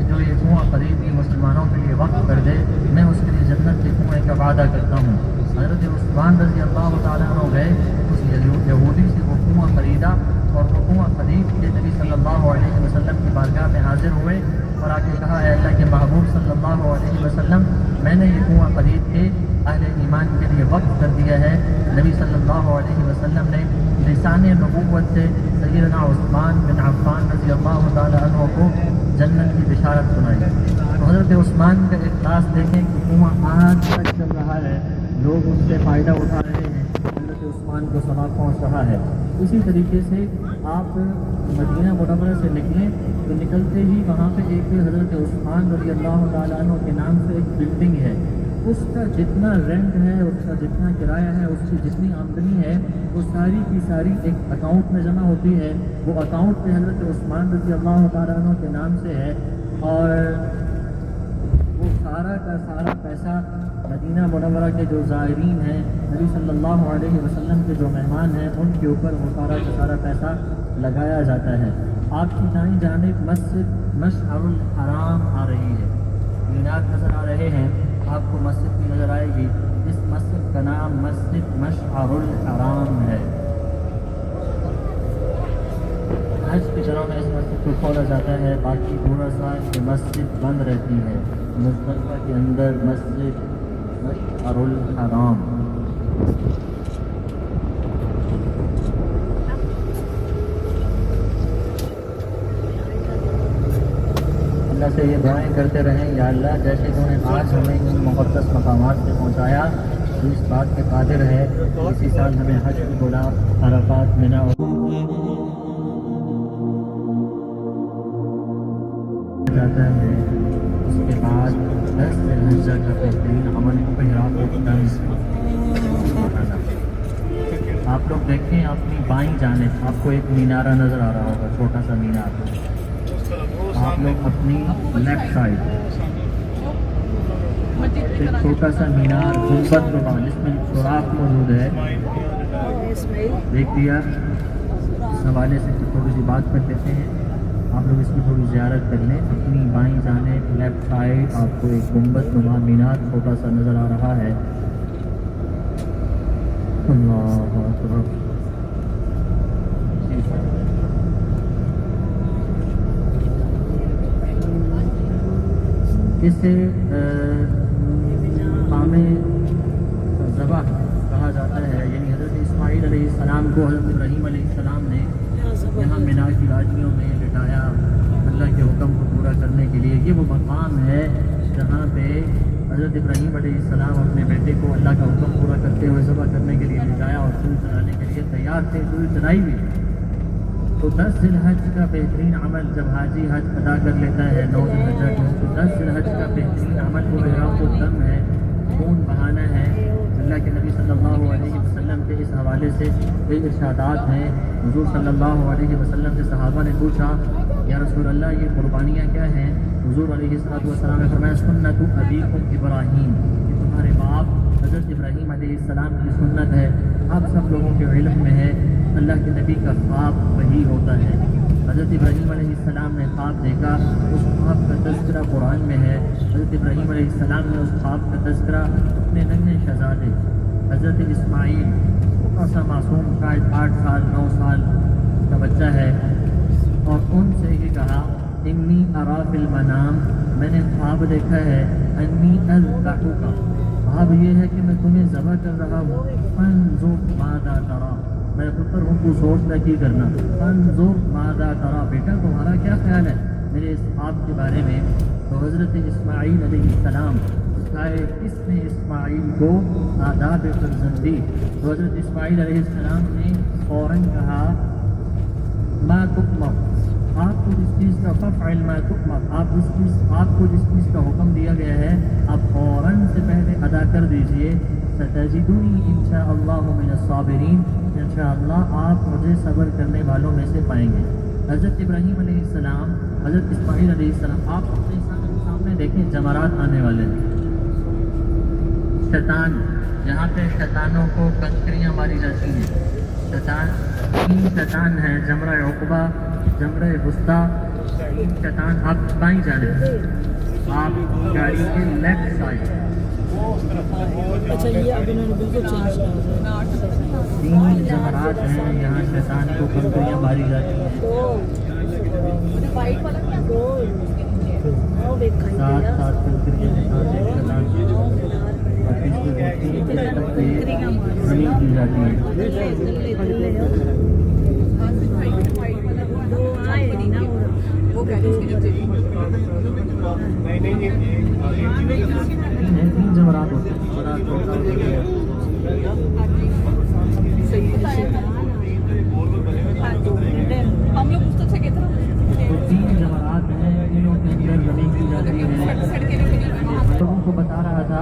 جو یہ کنواں خرید کے مسلمانوں کے لیے وقف کر دے، میں اس کے لیے جنت کے کنویں کا وعدہ کرتا ہوں. حضرت عثمان رضی اللہ تعالیٰ عنہ گئے، اس یہودی سے وہ کنواں خریدا اور وہ کنواں خرید کے نبی صلی اللہ علیہ وسلم کی بارگاہ میں حاضر ہوئے اور آ کے کہا، اے اللہ کے محبوب صلی اللہ علیہ وسلم، میں نے یہ کنواں خرید کے اہل ایمان کے لیے وقف کر دیا ہے. نبی صلی اللہ علیہ وسلم نے لسان نبوت سے سیدنا عثمان بن عفان رضی اللہ تعالیٰ عنہ کو جنت کی بشارت سنائی. تو حضرت عثمان کا اخلاص دیکھیں کہ کنواں آج تک چل رہا ہے، لوگ اس سے فائدہ اٹھا رہے ہیں، حضرت عثمان کو ثواب پہنچ رہا ہے. اسی طریقے سے آپ مدینہ منورہ سے نکلیں تو نکلتے ہی وہاں پہ ایک حضرت عثمان رضی اللہ تعالیٰ عنہ کے نام سے ایک بلڈنگ ہے. اس کا جتنا رینٹ ہے، اس کا جتنا کرایہ ہے، اس کی جتنی آمدنی ہے، وہ ساری کی ساری ایک اکاؤنٹ میں جمع ہوتی ہے. وہ اکاؤنٹ پہ حضرت عثمان رضی اللہ تعالیٰ عنہ کے نام سے ہے، اور وہ سارا کا سارا پیسہ مدینہ منورہ کے جو زائرین ہیں، نبی صلی اللہ علیہ وسلم کے جو مہمان ہیں، ان کے اوپر وہ سارا کا سارا پیسہ لگایا جاتا ہے. آپ کی دائیں جانب مسجد مشعر الحرام آ رہی ہے، مینار نظر آ رہے ہیں، آپ کو مسجد بھی نظر آئے گی. اس مسجد کا نام مسجد مشعر الحرام ہے. حج کے دنوں میں اس مسجد کو کھولا جاتا ہے، باقی پورا سال یہ مسجد بند رہتی ہے. مزدلفہ کے اندر مسجد مشعر الحرام. اللہ سے یہ دعائیں کرتے رہیں، یا اللہ جیسے تو نے آج ہمیں ان مقدس مقامات سے پہنچایا، تو اس بات کے قادر ہے اسی سال ہمیں حج کی بلا عرفات میں نہ جاتا ہے. اس کے بعد 10 ذی الحجہ کا بہترین عمل احرام التنز بنانا. آپ لوگ دیکھیں اپنی بائیں جانب آپ کو ایک مینارہ نظر آ رہا ہوگا، چھوٹا سا مینار. آپ لوگ اپنی لیفٹ سائڈ ایک چھوٹا سا مینار گنبد نما جس میں سوراخ موجود ہے دیکھ لیا. اس حوالے سے تھوڑی سی بات کر لیتے ہیں، آپ لوگ اس کی تھوڑی زیارت کر لیں. اپنی بائیں جانب لیفٹ سائڈ آپ کو ایک گنبد نما مینار چھوٹا سا نظر آ رہا ہے. اللہ اکبر. اسے مقام ذبح کہا جاتا ہے، یعنی حضرت اسماعیل علیہ السلام کو حضرت ابراہیم علیہ السلام نے یہاں مینا کی وادیوں میں لٹایا اللہ کے حکم کو پورا کرنے کے لیے. یہ وہ مقام ہے جہاں پہ حضرت ابراہیم علیہ السلام اپنے بیٹے کو اللہ کا حکم پورا کرتے ہوئے ذبح کرنے کے لیے لٹایا اور سوئی چلانے کے لیے تیار تھے. سوئی چلائی بھی. تو 10 ذی الحج کا بہترین عمل جب حاجی حج ادا کر لیتا ہے 9 ذی الحجہ کو، تو 10 ذی الحج کا بہترین عمل وہ احرام الدم ہے، خون بہانا ہے. اللہ کے نبی صلی اللہ علیہ وسلم کے اس حوالے سے کئی ارشادات ہیں. حضور صلی اللہ علیہ وسلم سے صحابہ نے پوچھا یا رسول اللہ یہ قربانیاں کیا ہیں؟ حضور علیہ السلام نے فرمایا سنت ابیکم ابراہیم، یہ تمہارے باپ حضرت ابراہیم علیہ السلام کی سنت ہے. آپ سب لوگوں کے علم میں ہے اللہ کے نبی کا خواب وہی ہوتا ہے. حضرت ابراہیم علیہ السلام نے خواب دیکھا، اس خواب کا تذکرہ قرآن میں ہے. حضرت ابراہیم علیہ السلام نے اس خواب کا تذکرہ اپنے ننھے شہزادے حضرت اسماعیل، چھوٹا سا معصوم شاید 8 سال 9 سال کا بچہ ہے، اور ان سے یہ کہا انی ارا فی المنام، میں نے خواب دیکھا ہے، انی اذبحک، خواب یہ ہے کہ میں تمہیں ذبح کر رہا ہوں، فانظر ماذا تری، میں پتر ہوں تو سوچنا کی کرنا، فانظر ماذا تری، بیٹا تمہارا کیا خیال ہے میرے اس خواب کے بارے میں. تو حضرت اسماعیل علیہ السلام سکھائے کس نے اسماعیل کو آداب فرزندی. تو حضرت اسماعیل علیہ السلام نے فوراً کہا ما تؤمر، آپ کو جس چیز کا ففعل ما تؤمر، آپ کو جس چیز کا حکم دیا گیا ہے آپ فوراً سے پہلے ادا کر دیجئے. ستجدنی انشاءاللہ من الصابرین، انشاءاللہ آپ مجھے صبر کرنے والوں میں سے پائیں گے. حضرت ابراہیم علیہ السلام، حضرت اسماعیل علیہ السلام، آپ اپنے سامنے دیکھیں جمرات آنے والے ہیں. شیطان، جہاں پہ شیطانوں کو کنکریاں ماری جاتی ہیں، شیطان 3 شیطان ہیں، جمرہ عقبہ، جمرہ وسطیٰ. 3 شیطان آپ بائیں جانب، آپ گاڑی کے لیفٹ سائڈ. اچھا یہ اب انہوں نے بالکل چینج کیا. 3 جمرات ہیں یہاں شیطان کو کنکریاں ماری جاتی ہیں. 7 کنکریاں شیطان کی زمین کی جاتی ہے. تین جمرات ہوتے ہیں. ہم لوگ اس سے کہتے ہیں تو 3 جمرات ہیں، تینوں کے اندر زمین کی جاتی ہے. لوگوں کو بتا رہا تھا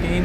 3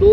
2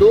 2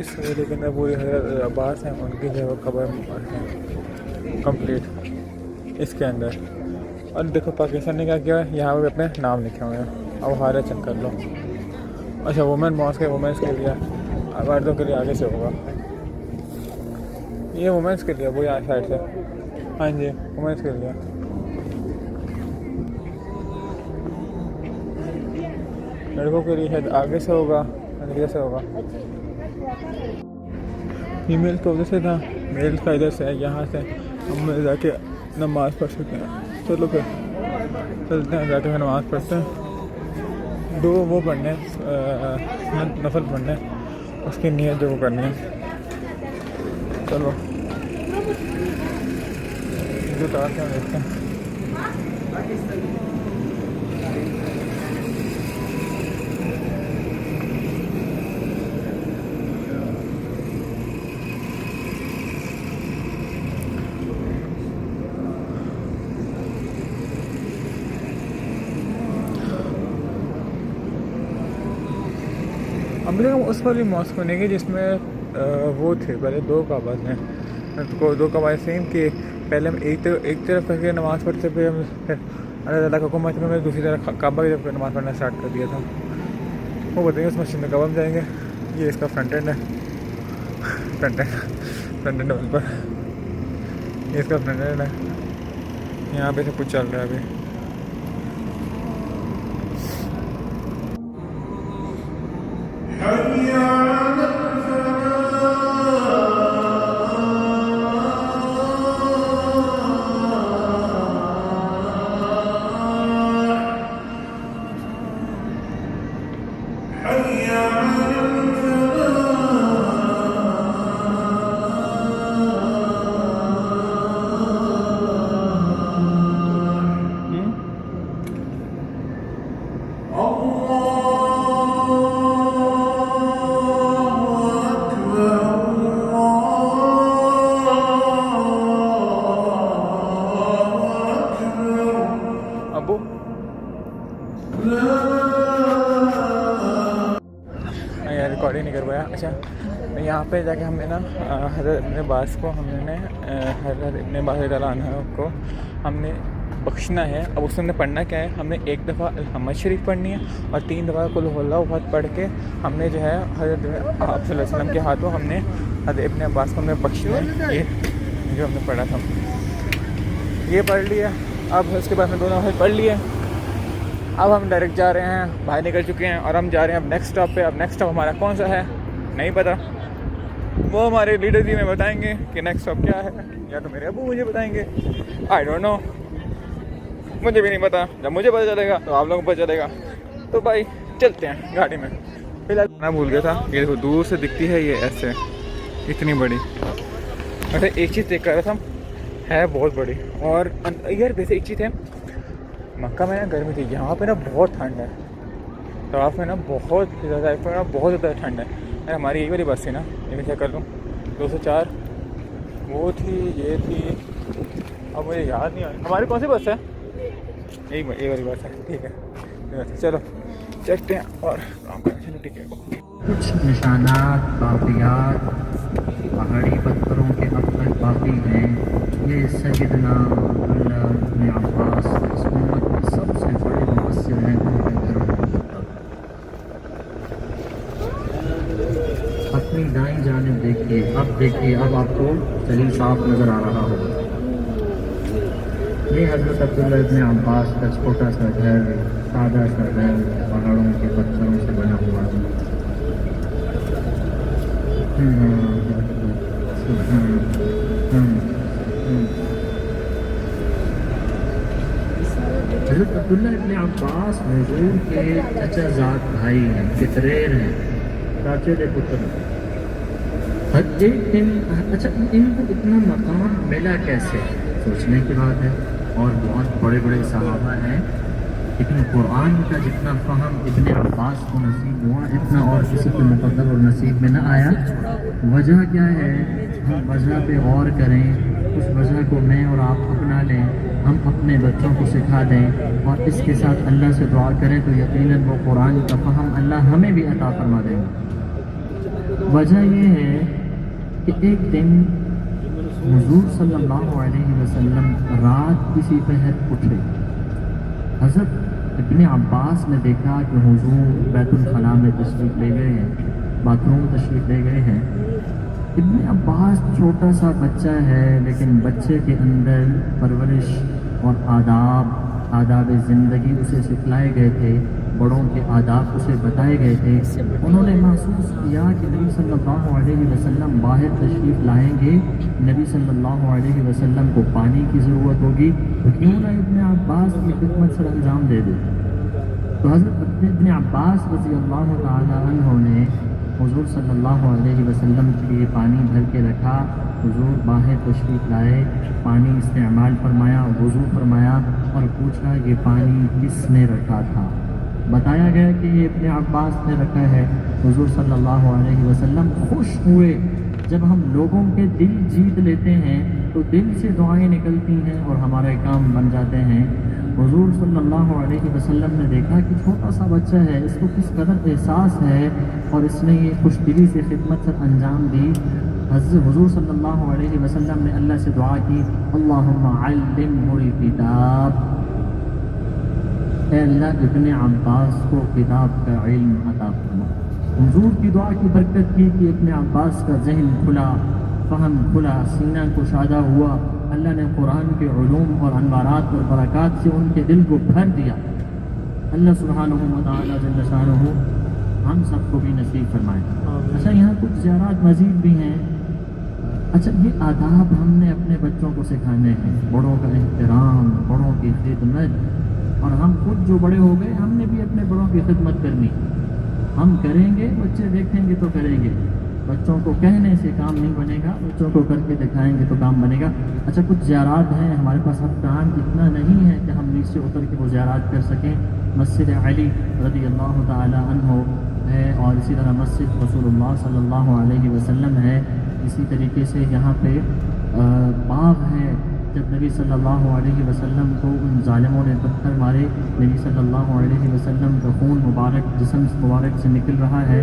اس حویلی کے اندر پوری حضرت عباس ہیں ان کی جو ہے وہ قبر کمپلیٹ اس کے اندر. اور دیکھو پاکستان نے کیا کیا ہے, یہاں پہ اپنے نام لکھے ہوئے ہیں. اب ہارے چیک کر لو. اچھا وومن ماسک ہے, وومنس کے لیے, مردوں کے لیے آگے سے ہوگا. یہ وومنس کے لیے, وہ یہاں سائڈ سے, ہاں جی وومنس کے لیے. لڑکوں کے لیے شاید آگے سے ہوگا, اندر سے ہوگا. فیمیل کا ادھر سے تھا, میل کا ادھر سے ہے. یہاں سے ہم جا کے نماز پڑھ سکتے ہیں. چلو پھر چلتے ہیں, جا کے نماز پڑھتے ہیں. 2 وہ پڑھنے نفل پڑھنے, اس کی نیت جو وہ کرنی ہے. چلو جو اتارتے ہیں دیکھتے ہیں. ہم لوگ اس والی ماسک بنے گی جس میں وہ تھے پہلے 2 کعبہ ہیں. 2 کعبہ سیم کہ پہلے ہم ایک طرف کر کے نماز پڑھتے, پھر ہم اللہ تعالیٰ کا حکم میں دوسری طرف کعبہ کی طرف نماز پڑھنا اسٹارٹ کر دیا تھا. وہ بتائیں گے اس مسجد میں کب ہم جائیں گے. یہ اس کا فرنٹ اینڈ ہے, فرنٹ اینڈ ڈبل پر یہ اس کا فرنٹ اینڈ ہے. یہاں پہ سب کچھ چل رہا ہے ابھی. ریکارڈنگ نہیں کر پایا. اچھا یہاں پہ جا کے ہم نے نا حضرت ابن عباس کو ہم نے حضرت ابن عباس رضی اللہ عنہ کو ہم نے بخشنا ہے. اب اس میں پڑھنا کیا ہے, ہم نے 1 دفعہ الحمد شریف پڑھنی ہے اور 3 دفعہ قل هو اللہ احد پڑھ کے ہم نے جو ہے حضرت آپ صلی اللہ علیہ وسلم کے ہاتھوں ہم نے حضرت ابن عباس کو ہم نے بخشنا ہے. یہ جو ہم نے پڑھا تھا یہ پڑھ لیا. اب اس کے بعد میں 2 نماز پڑھ لیے. اب ہم ڈائریکٹ جا رہے ہیں, باہر نکل چکے ہیں اور ہم جا رہے ہیں اب نیکسٹ اسٹاپ پہ. اب نیکسٹ اسٹاپ ہمارا کون سا ہے نہیں پتہ, وہ ہمارے لیڈر جی ہمیں بتائیں گے کہ نیکسٹ اسٹاپ کیا ہے, یا تو میرے ابو مجھے بتائیں گے. آئی ڈونٹ نو, مجھے بھی نہیں پتہ. جب مجھے پتہ چلے گا تو آپ لوگوں کو پتہ چلے گا. تو بھائی چلتے ہیں گاڑی میں. فی الحال میں بھول گیا تھا, یہ دور سے دکھتی ہے یہ ایسے اتنی بڑی. ویسے ایک چیز دیکھ کر رہا تھا, ہے بہت بڑی. اور یار ویسے ایک چیز ہے, مکہ میں نا گرمی تھی, یہاں پہ نا بہت ٹھنڈ ہے. طواف میں نا بہت زیادہ بہت زیادہ ٹھنڈ ہے. ہماری یہی والی بس تھی نا, یہ میں چیک کر لوں 204 وہ تھی, یہ تھی, اب مجھے یاد نہیں آ رہی. ہماری کون سی بس ہے؟ یہی والی بس ہے. ٹھیک ہے چلو چلتے ہیں اور کام کریں. چلو ٹھیک ہے. کچھ نشانات باقیات پہاڑی پتھروں کے اب تک باقی ہیں. یہ سیدنا عبداللہ بن عباس اس امت میں سب سے بڑے مؤثر ہیں. اپنی دائیں جانب دیکھیے, اب دیکھیے, اب آپ کو صحیح صاف نظر آ رہا ہوگا. یہ حضرت عبداللہ ابن عباس کا چھوٹا سا گھر, سادہ سا گھر, پہاڑوں کے پتھروں سے بنا ہوا ہے. حضرت عبداللہ ابن عباس حضور کے چچا زاد بھائی ہیں, پتریر ہیں, چاچے کے پتر. اچھا ان کو اتنا مقام ملا کیسے, سوچنے کی بات ہے. اور بہت بڑے بڑے صحابہ ہیں, لیکن قرآن کا جتنا فہم ابن عباس کو نصیب ہوا اتنا اور کسی کو مقدر اور نصیب میں نہ آیا. وجہ کیا ہے, ہم وجہ پہ غور کریں, اس وجہ کو میں اور آپ اپنا لیں, ہم اپنے بچوں کو سکھا دیں اور اس کے ساتھ اللہ سے دعا کریں تو یقیناً وہ قرآن کا فہم اللہ ہمیں بھی عطا فرما دیں گے. وجہ یہ ہے کہ ایک دن حضور صلی اللہ علیہ وسلم رات کسی پہر اٹھے. حضرت ابن عباس نے دیکھا کہ حضور بیت الخلاء میں تشریف لے گئے ہیں, باتھ روم تشریف لے گئے ہیں. ابن عباس چھوٹا سا بچہ ہے, لیکن بچے کے اندر پرورش اور آداب زندگی اسے سکھلائے گئے تھے, بڑوں کے آداب اسے بتائے گئے تھے. انہوں نے محسوس کیا کہ نبی صلی اللہ علیہ وسلم باہر تشریف لائیں گے, نبی صلی اللہ علیہ وسلم کو پانی کی ضرورت ہوگی, تو کیوں نہ ابن عباس کی خدمت سر انجام دے دے. تو حضرت ابن عباس رضی اللہ تعالی عنہ نے حضور صلی اللہ علیہ وسلم کے لیے پانی بھر کے رکھا. حضور باہر تشریف لائے, پانی استعمال فرمایا, وضو فرمایا اور پوچھا یہ پانی کس نے رکھا تھا. بتایا گیا کہ یہ ابن عباس نے رکھا ہے. حضور صلی اللہ علیہ وسلم خوش ہوئے. جب ہم لوگوں کے دل جیت لیتے ہیں تو دل سے دعائیں نکلتی ہیں اور ہمارے کام بن جاتے ہیں. حضور صلی اللہ علیہ وسلم نے دیکھا کہ چھوٹا سا بچہ ہے, اس کو کس قدر احساس ہے, اور اس نے یہ خوش دلی سے خدمت سر انجام دی. حضور صلی اللہ علیہ وسلم نے اللہ سے دعا کی, اللہم علمہ الکتاب, اے اللہ ابن عباس کو کتاب کا علم عطا فرما. حضور کی دعا کی برکت کی کہ ابن عباس کا ذہن کھلا, فہم کھلا, سینہ کشادہ ہوا. اللہ نے قرآن کے علوم اور انوارات اور برکات سے ان کے دل کو بھر دیا. اللہ سبحانہ و تعالیٰ جل شانہ ہم سب کو بھی نصیب فرمائے. اچھا, یہاں کچھ زیارات مزید بھی ہیں. اچھا, یہ آداب ہم نے اپنے بچوں کو سکھانے ہیں, بڑوں کا احترام, بڑوں کی خدمت. اور ہم خود جو بڑے ہو گئے, ہم نے بھی اپنے بڑوں کی خدمت کرنی. ہم کریں گے, بچے دیکھیں گے تو کریں گے. بچوں کو کہنے سے کام نہیں بنے گا, بچوں کو کر کے دکھائیں گے تو کام بنے گا. اچھا, کچھ زیارات ہیں ہمارے پاس, اب ٹائم اتنا نہیں ہے کہ ہم نیچے اتر کے وہ زیارات کر سکیں. مسجد علی رضی اللہ تعالی عنہ ہے, اور اسی طرح مسجد رسول اللہ صلی اللہ علیہ وسلم ہے. اسی طریقے سے یہاں پہ باغ ہے. جب نبی صلی اللہ علیہ وسلم کو ان ظالموں نے پتھر مارے, نبی صلی اللہ علیہ وسلم کا خون مبارک جسم مبارک سے نکل رہا ہے,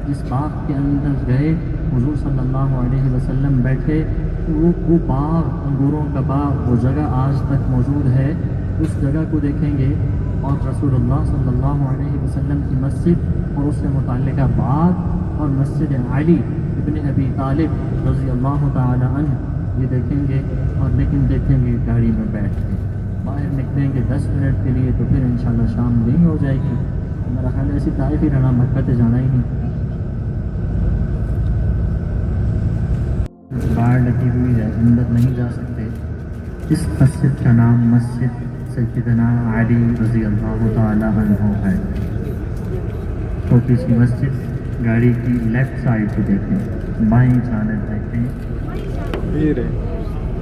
جس باغ کے اندر گئے حضور صلی اللہ علیہ وسلم بیٹھے, وہ باغ, انگوروں کا باغ, وہ جگہ آج تک موجود ہے. اس جگہ کو دیکھیں گے اور رسول اللہ صلی اللہ علیہ وسلم کی مسجد اور اس سے متعلقہ باغ اور مسجد علی ابن ابی طالب رضی اللہ تعالی عنہ یہ دیکھیں گے. اور لیکن دیکھیں گے گاڑی میں بیٹھ کے, باہر نکلیں گے 10 منٹ کے لیے تو پھر انشاءاللہ شام نہیں ہو جائے گی. میرا خیال ایسی طائف ہی رہنا, مکہ سے جانا ہی نہیں. باہر لگی ہوئی ہے, اندر نہیں جا سکتے. اس مسجد کا نام مسجد سیدنا علی رضی اللہ تعالی عنہ ہے. چھوٹی سی مسجد, گاڑی کی لیفٹ سائڈ پہ دیکھیں, بائیں جانب دیکھیں,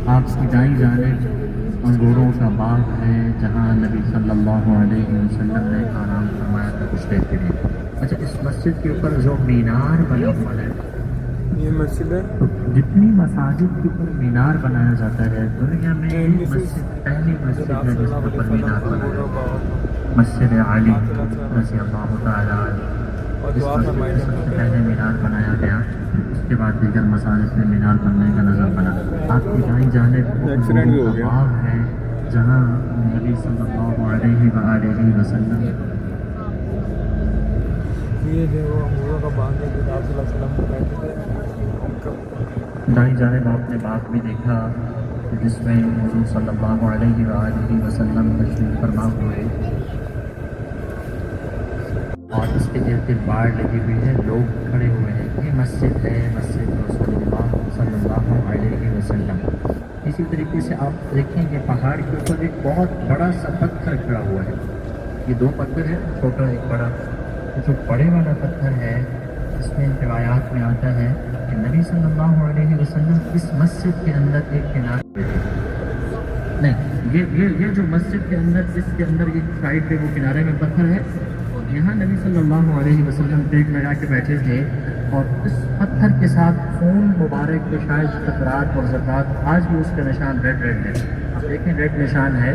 آپ کی دائیں جانب انگوروں کا باغ ہے جہاں نبی صلی اللہ علیہ وسلم نے آرام فرمایا تھا کچھ دیر کے لیے. اچھا, اس مسجد کے اوپر جو مینار بنا ہوا ہے, یہ مسجد ہے. تو جتنی مساجد کے اوپر مینار بنایا جاتا ہے دنیا میں, یہ مسجد پہلی مسجد ہے جس کے اوپر مینار بنایا, مسجد علی رضی اللہ تعالیٰ عنہ. اس مسجد میں سب سے پہلے مینار بنایا گیا, اس کے بعد دیگر مساجد میں مینار بننے کا نظر بنا. آپ کی دائیں جانب انگوروں کا باغ ہے جہاں نبی صلی اللہ علیہ وآلہ وسلم یہ جو انگوروں کا باغ ہے جو آپ صلی اللہ علیہ وسلم کو بیٹھے تھے. دائیں جانب آپ نے باغ بھی دیکھا جس میں حضور صلی اللہ علیہ وآلہ وسلم تشریف فرما ہوئے, اور اس کے ارد گرد باڑ لگی ہوئی ہے, لوگ کھڑے ہوئے ہیں. یہ مسجد ہے, مسجد رسول اللہ صلی اللہ علیہ وسلم. اسی طریقے سے آپ دیکھیں کہ پہاڑ کے اوپر ایک بہت بڑا سا پتھر کھڑا ہوا ہے. یہ 2 پتھر ہیں, چھوٹا ایک بڑا. جو بڑے والا پتھر ہے اس میں روایات میں آتا ہے کہ نبی صلی اللہ علیہ وسلم اس مسجد کے اندر ایک کنارے نہیں, یہ جو مسجد کے اندر جس کے اندر ایک سائڈ پہ وہ کنارے میں پتھر ہے, یہاں نبی صلی اللہ علیہ وسلم ٹیک لگا کے بیٹھے تھے. اور اس پتھر کے ساتھ خون مبارک کے شاید خطرات اور زکوٰۃ, آج بھی اس کا نشان ریڈ ہے. آپ دیکھیں ریڈ نشان ہے.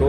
2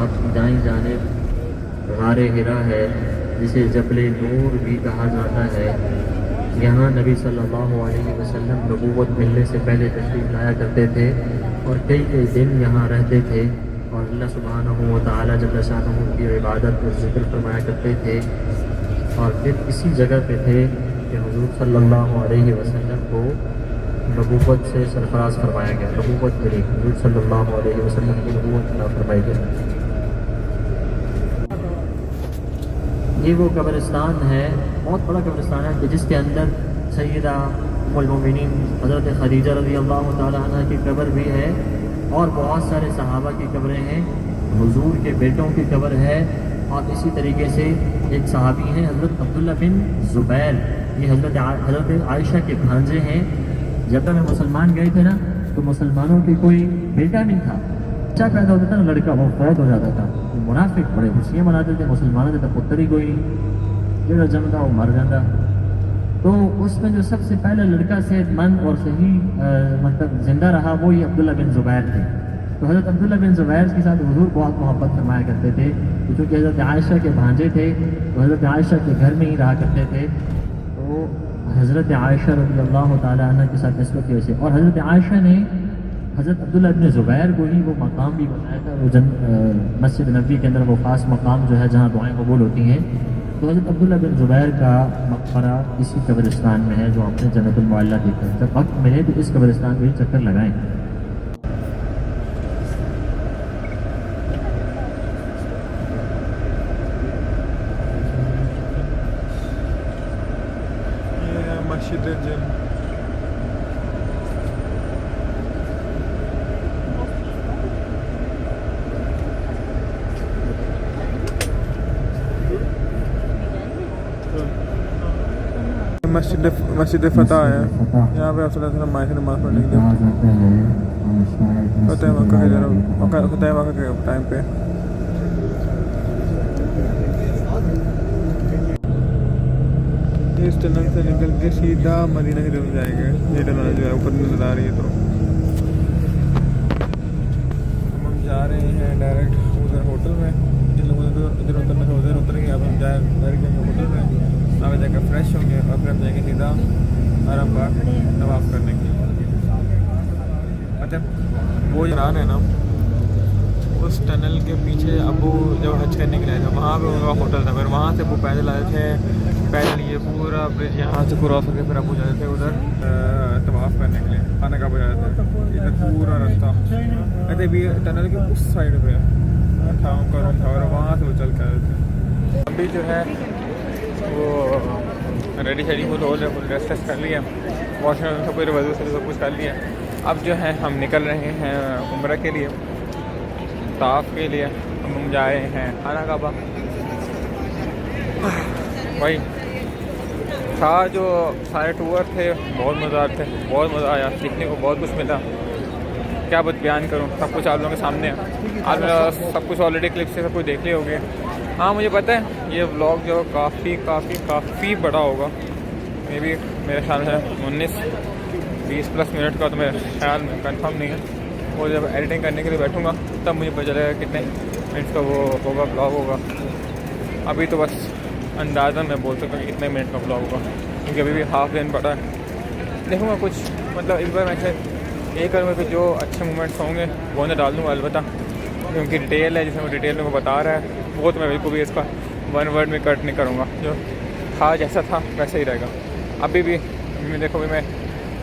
آپ کی دائیں جانب غار ہرا ہے جسے جبل نور بھی کہا جاتا ہے۔ یہاں نبی صلی اللہ علیہ وسلم نبوت ملنے سے پہلے تشریف لایا کرتے تھے اور کئی کئی دن یہاں رہتے تھے اور اللہ سبحانہ و تعالیٰ جل شانہ کی عبادت اور ذکر فرمایا کرتے تھے۔ اور پھر اسی جگہ پہ تھے کہ حضور صلی اللہ علیہ وسلم کو نبوت سے سرفراز فرمایا گیا، نبوت ملی، حضور صلی اللہ علیہ وسلم کی نبوت عطا فرمائی گئی۔ یہ وہ قبرستان ہے، بہت بڑا قبرستان ہے کہ جس کے اندر سیدہ ام المومنین حضرت خدیجہ رضی اللہ تعالیٰ عنہ کی قبر بھی ہے اور بہت سارے صحابہ کی قبریں ہیں، حضور کے بیٹوں کی قبر ہے، اور اسی طریقے سے ایک صحابی ہیں حضرت عبداللہ بن زبیر، یہ حضرت عائشہ کے بھانجے ہیں۔ جب تک مسلمان گئے تھے نا تو مسلمانوں کی کوئی بیٹا نہیں تھا، بچہ پیدا ہوتا تھا نا لڑکا وہ فوت ہو جاتا تھا، منافق بڑے خوشیاں مناتے تھے، مسلمانوں کے تو پتر ہی کوئی نہیں، جو جمتا وہ مر جاتا۔ تو اس میں جو سب سے پہلا لڑکا صحت مند اور صحیح مطلب زندہ رہا وہ یہ عبداللہ بن زبیر تھے۔ تو حضرت عبداللہ بن زبیر کے ساتھ حضور بہت محبت فرمایا کرتے تھے، کیونکہ حضرت عائشہ کے بھانجے تھے تو حضرت عائشہ کے گھر میں ہی رہا کرتے تھے، تو حضرت عائشہ رضی اللہ تعالیٰ عنہ کے ساتھ نسبت کی وجہ سے، اور حضرت عائشہ نے حضرت عبداللہ بن زبیر کو ہی وہ مقام بھی بتایا تھا، وہ مسجد نبوی کے اندر وہ خاص مقام جو ہے جہاں دعائیں قبول ہوتی ہیں، تو حضرت عبداللہ بن زبیر کا مقبرہ اسی قبرستان میں ہے جو آپ نے جنت المعلیٰ دیکھا ہے۔ جب وقت ملے تو اس قبرستان میں چکر لگائیں۔ مسجد جن مسجد فتح ہے، یہاں پہ آپ صلی اللہ علیہ وسلم مائیں سے نماز پڑھنے کے فتح مکہ کے ٹائم پہ اس ٹنل سے نکل کے سیدھا مدینہ کی طرف جائیں گے۔ یہ ٹنل جو ہے اوپر نظر آ رہی ہے، تو ہم جا رہے ہیں ڈائریکٹ ادھر ہوٹل میں، جن لوگوں نے ادھر اترنا ہے ادھر اتریں گے، اب ہم ڈائریکٹ جائیں گے ہوٹل میں، وہاں جا کے فریش ہوں گے اور پھر ہم جائیں گے سیدھا حرم پاک طواف کرنے کے لیے۔ مطلب وہ جنان ہے نا، اس ٹنل کے پیچھے ابو جب حج کرنے کے لیے آئے تھے وہاں پہ ان کا ہوٹل تھا، پھر وہاں سے ابو پیدل آئے تھے، پیدل یہ پورا برج یہاں سے کراس کر کے پھر ابو جاتے تھے ادھر طواف کرنے کے لیے، خانہ کعبہ جاتے تھے، ادھر پورا راستہ ایسے بھی ٹنل کے اس سائڈ پہ تھا ان کا روم تھا اور وہاں سے وہ چل کے آئے تھے۔ ابھی جو ہے وہ ریڈی شیڈی کو دھو لے، ڈریس کر لیا، واش روم سب کچھ وضو سے سب کچھ کر لیا، اب جو ہے ہم نکل رہے ہیں عمرہ کے لیے، طواف کے لیے۔ ہم جا رہے ہیں خانہ کعبہ۔ بھائی تھا جو سارے ٹور تھے بہت مزہ تھے، بہت مزہ آیا، سیکھنے کو بہت کچھ ملا، کیا بات بیان کروں، سب کچھ آپ لوگوں کے سامنے ہے، آج میرا سب کچھ آلریڈی کلپ سے سب کچھ دیکھ لیے ہوگے۔ ہاں مجھے پتہ ہے یہ ولاگ جو کافی بڑا ہوگا، مے بی میرے خیال ہے 19-20+ منٹ کا، تو میرے خیال میں کنفرم نہیں ہے، وہ جب ایڈیٹنگ کرنے کے لیے بیٹھوں گا تب مجھے پتہ چلے گا کتنے منٹ کا وہ ہوگا ولاگ ہوگا۔ ابھی تو بس اندازہ میں بول سکتا ہوں کہ کتنے منٹ کا ولاگ ہوگا، کیونکہ ابھی بھی ہاف دن پڑا ہے۔ دیکھوں گا کچھ مطلب اس بار میں سے ایک اور میں جو اچھے مومنٹس ہوں گے وہ انہیں ڈال دوں گا، البتہ کیونکہ ڈیٹیل ہے جس میں وہ ڈیٹیل میں وہ بتا رہا ہے وہ تو میں بالکل بھی اس کا 1 ورڈ میں کٹ نہیں کروں گا، جو تھا جیسا تھا ویسا ہی رہے گا۔ ابھی بھی دیکھو بھی میں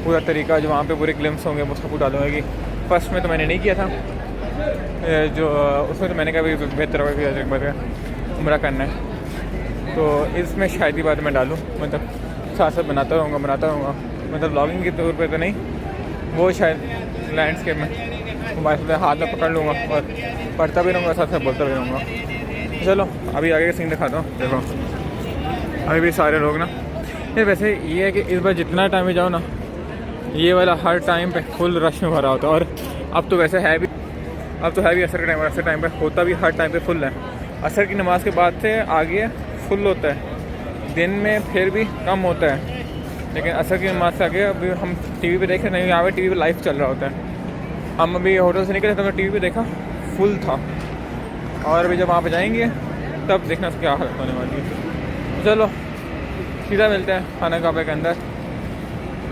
پورا طریقہ جو وہاں پہ پورے گلمس ہوں گے وہ سب کو ڈالوں گا، کہ فرسٹ میں تو میں نے نہیں کیا تھا، جو اس میں تو میں نے کہا بھی بہتر ہوگا کہ ایک بار عمرہ کرنا ہے، تو اس میں شاید ہی بات میں ڈالوں، مطلب ساتھ ساتھ بناتا رہوں گا، مطلب بلاگنگ کے طور پہ تو نہیں، وہ شاید لینڈسکیپ میں موبائل سے ہاتھ میں پکڑ لوں گا اور پڑھتا بھی رہوں گا، ساتھ ساتھ بولتا بھی رہوں گا۔ چلو ابھی آگے کا سین دکھاتا ہوں، دیکھو ابھی بھی سارے لوگ نا، یہ ویسے یہ ہے کہ اس بار جتنا ٹائم میں جاؤ نا یہ والا ہر ٹائم پہ فل رش میں بھرا ہوتا ہے، اور اب تو ویسے ہے بھی عصر کے ٹائم، اور عصر ٹائم پہ ہوتا بھی ہر ٹائم پہ فل ہے، عصر کی نماز کے بعد سے آگے فل ہوتا ہے، دن میں پھر بھی کم ہوتا ہے، لیکن عصر کی نماز سے آگے ابھی ہم ٹی وی پہ دیکھ رہے ہیں، یہاں پہ ٹی وی پہ لائیو چل رہا ہوتا ہے، ہم ابھی ہوٹل سے نکلے تو ہم نے ٹی وی پہ دیکھا فل تھا، اور ابھی جب وہاں پہ جائیں گے تب دیکھنا کیا حالت ہونے والی ہے. چلو سیدھا ملتے ہیں خانہ کعبہ کے اندر.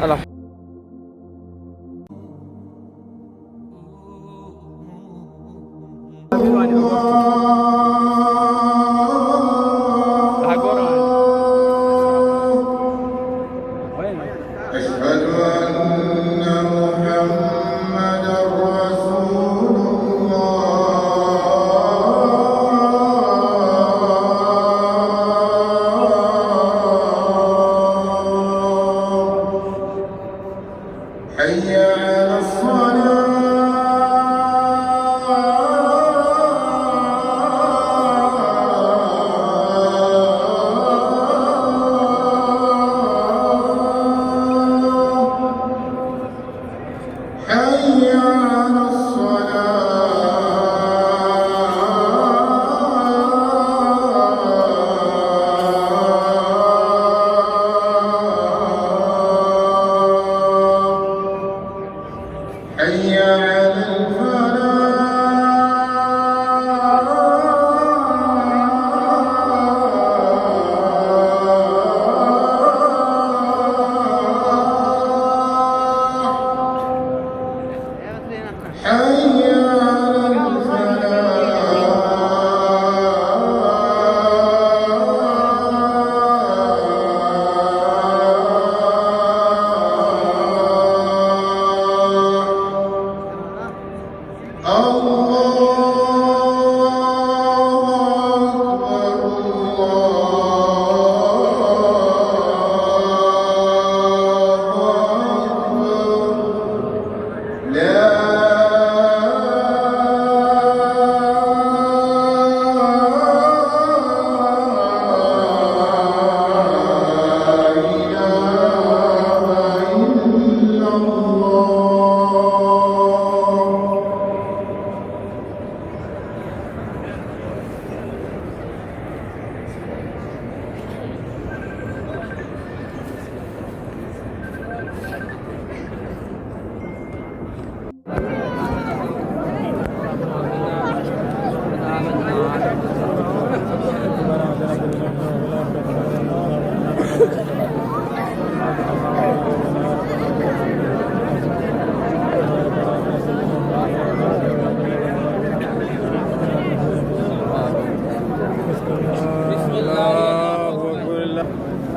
اللہ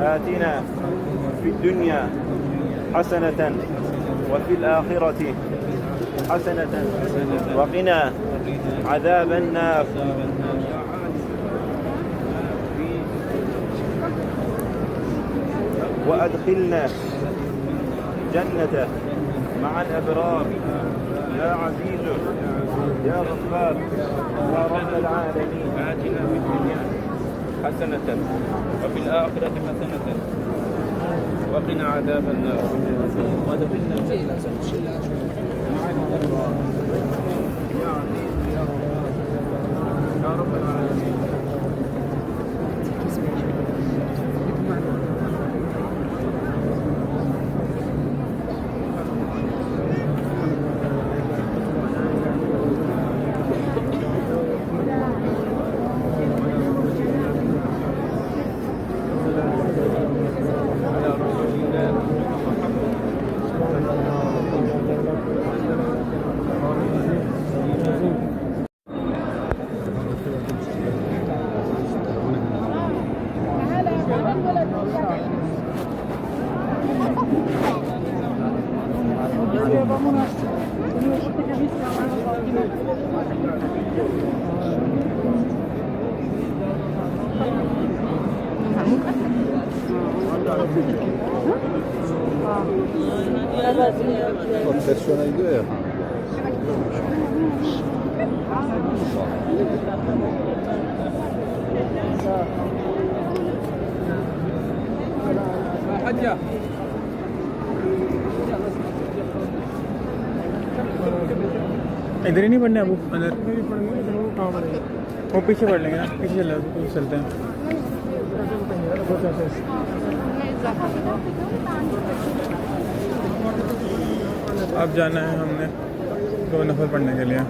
آتنا في الدنيا حسنة وفي الآخرة حسنة وقنا عذاب النار. وأدخلنا جنة مع الأبرار يا عزيز يا غفار يا رب العالمين. آتنا في الدنيا حسنة وفي الآخرة حسنة وقنا عذاب النار. وادخلنا جنة مع الأبرار يا عزيز يا غفار يا رب العالمين. ادھر ہی نہیں پڑھنے ابو اندر وہ پیچھے پڑھ لیں گے نا پیچھے چلتے ہیں. اب جانا ہے ہم نے 2 نفر پڑھنے کے لیے.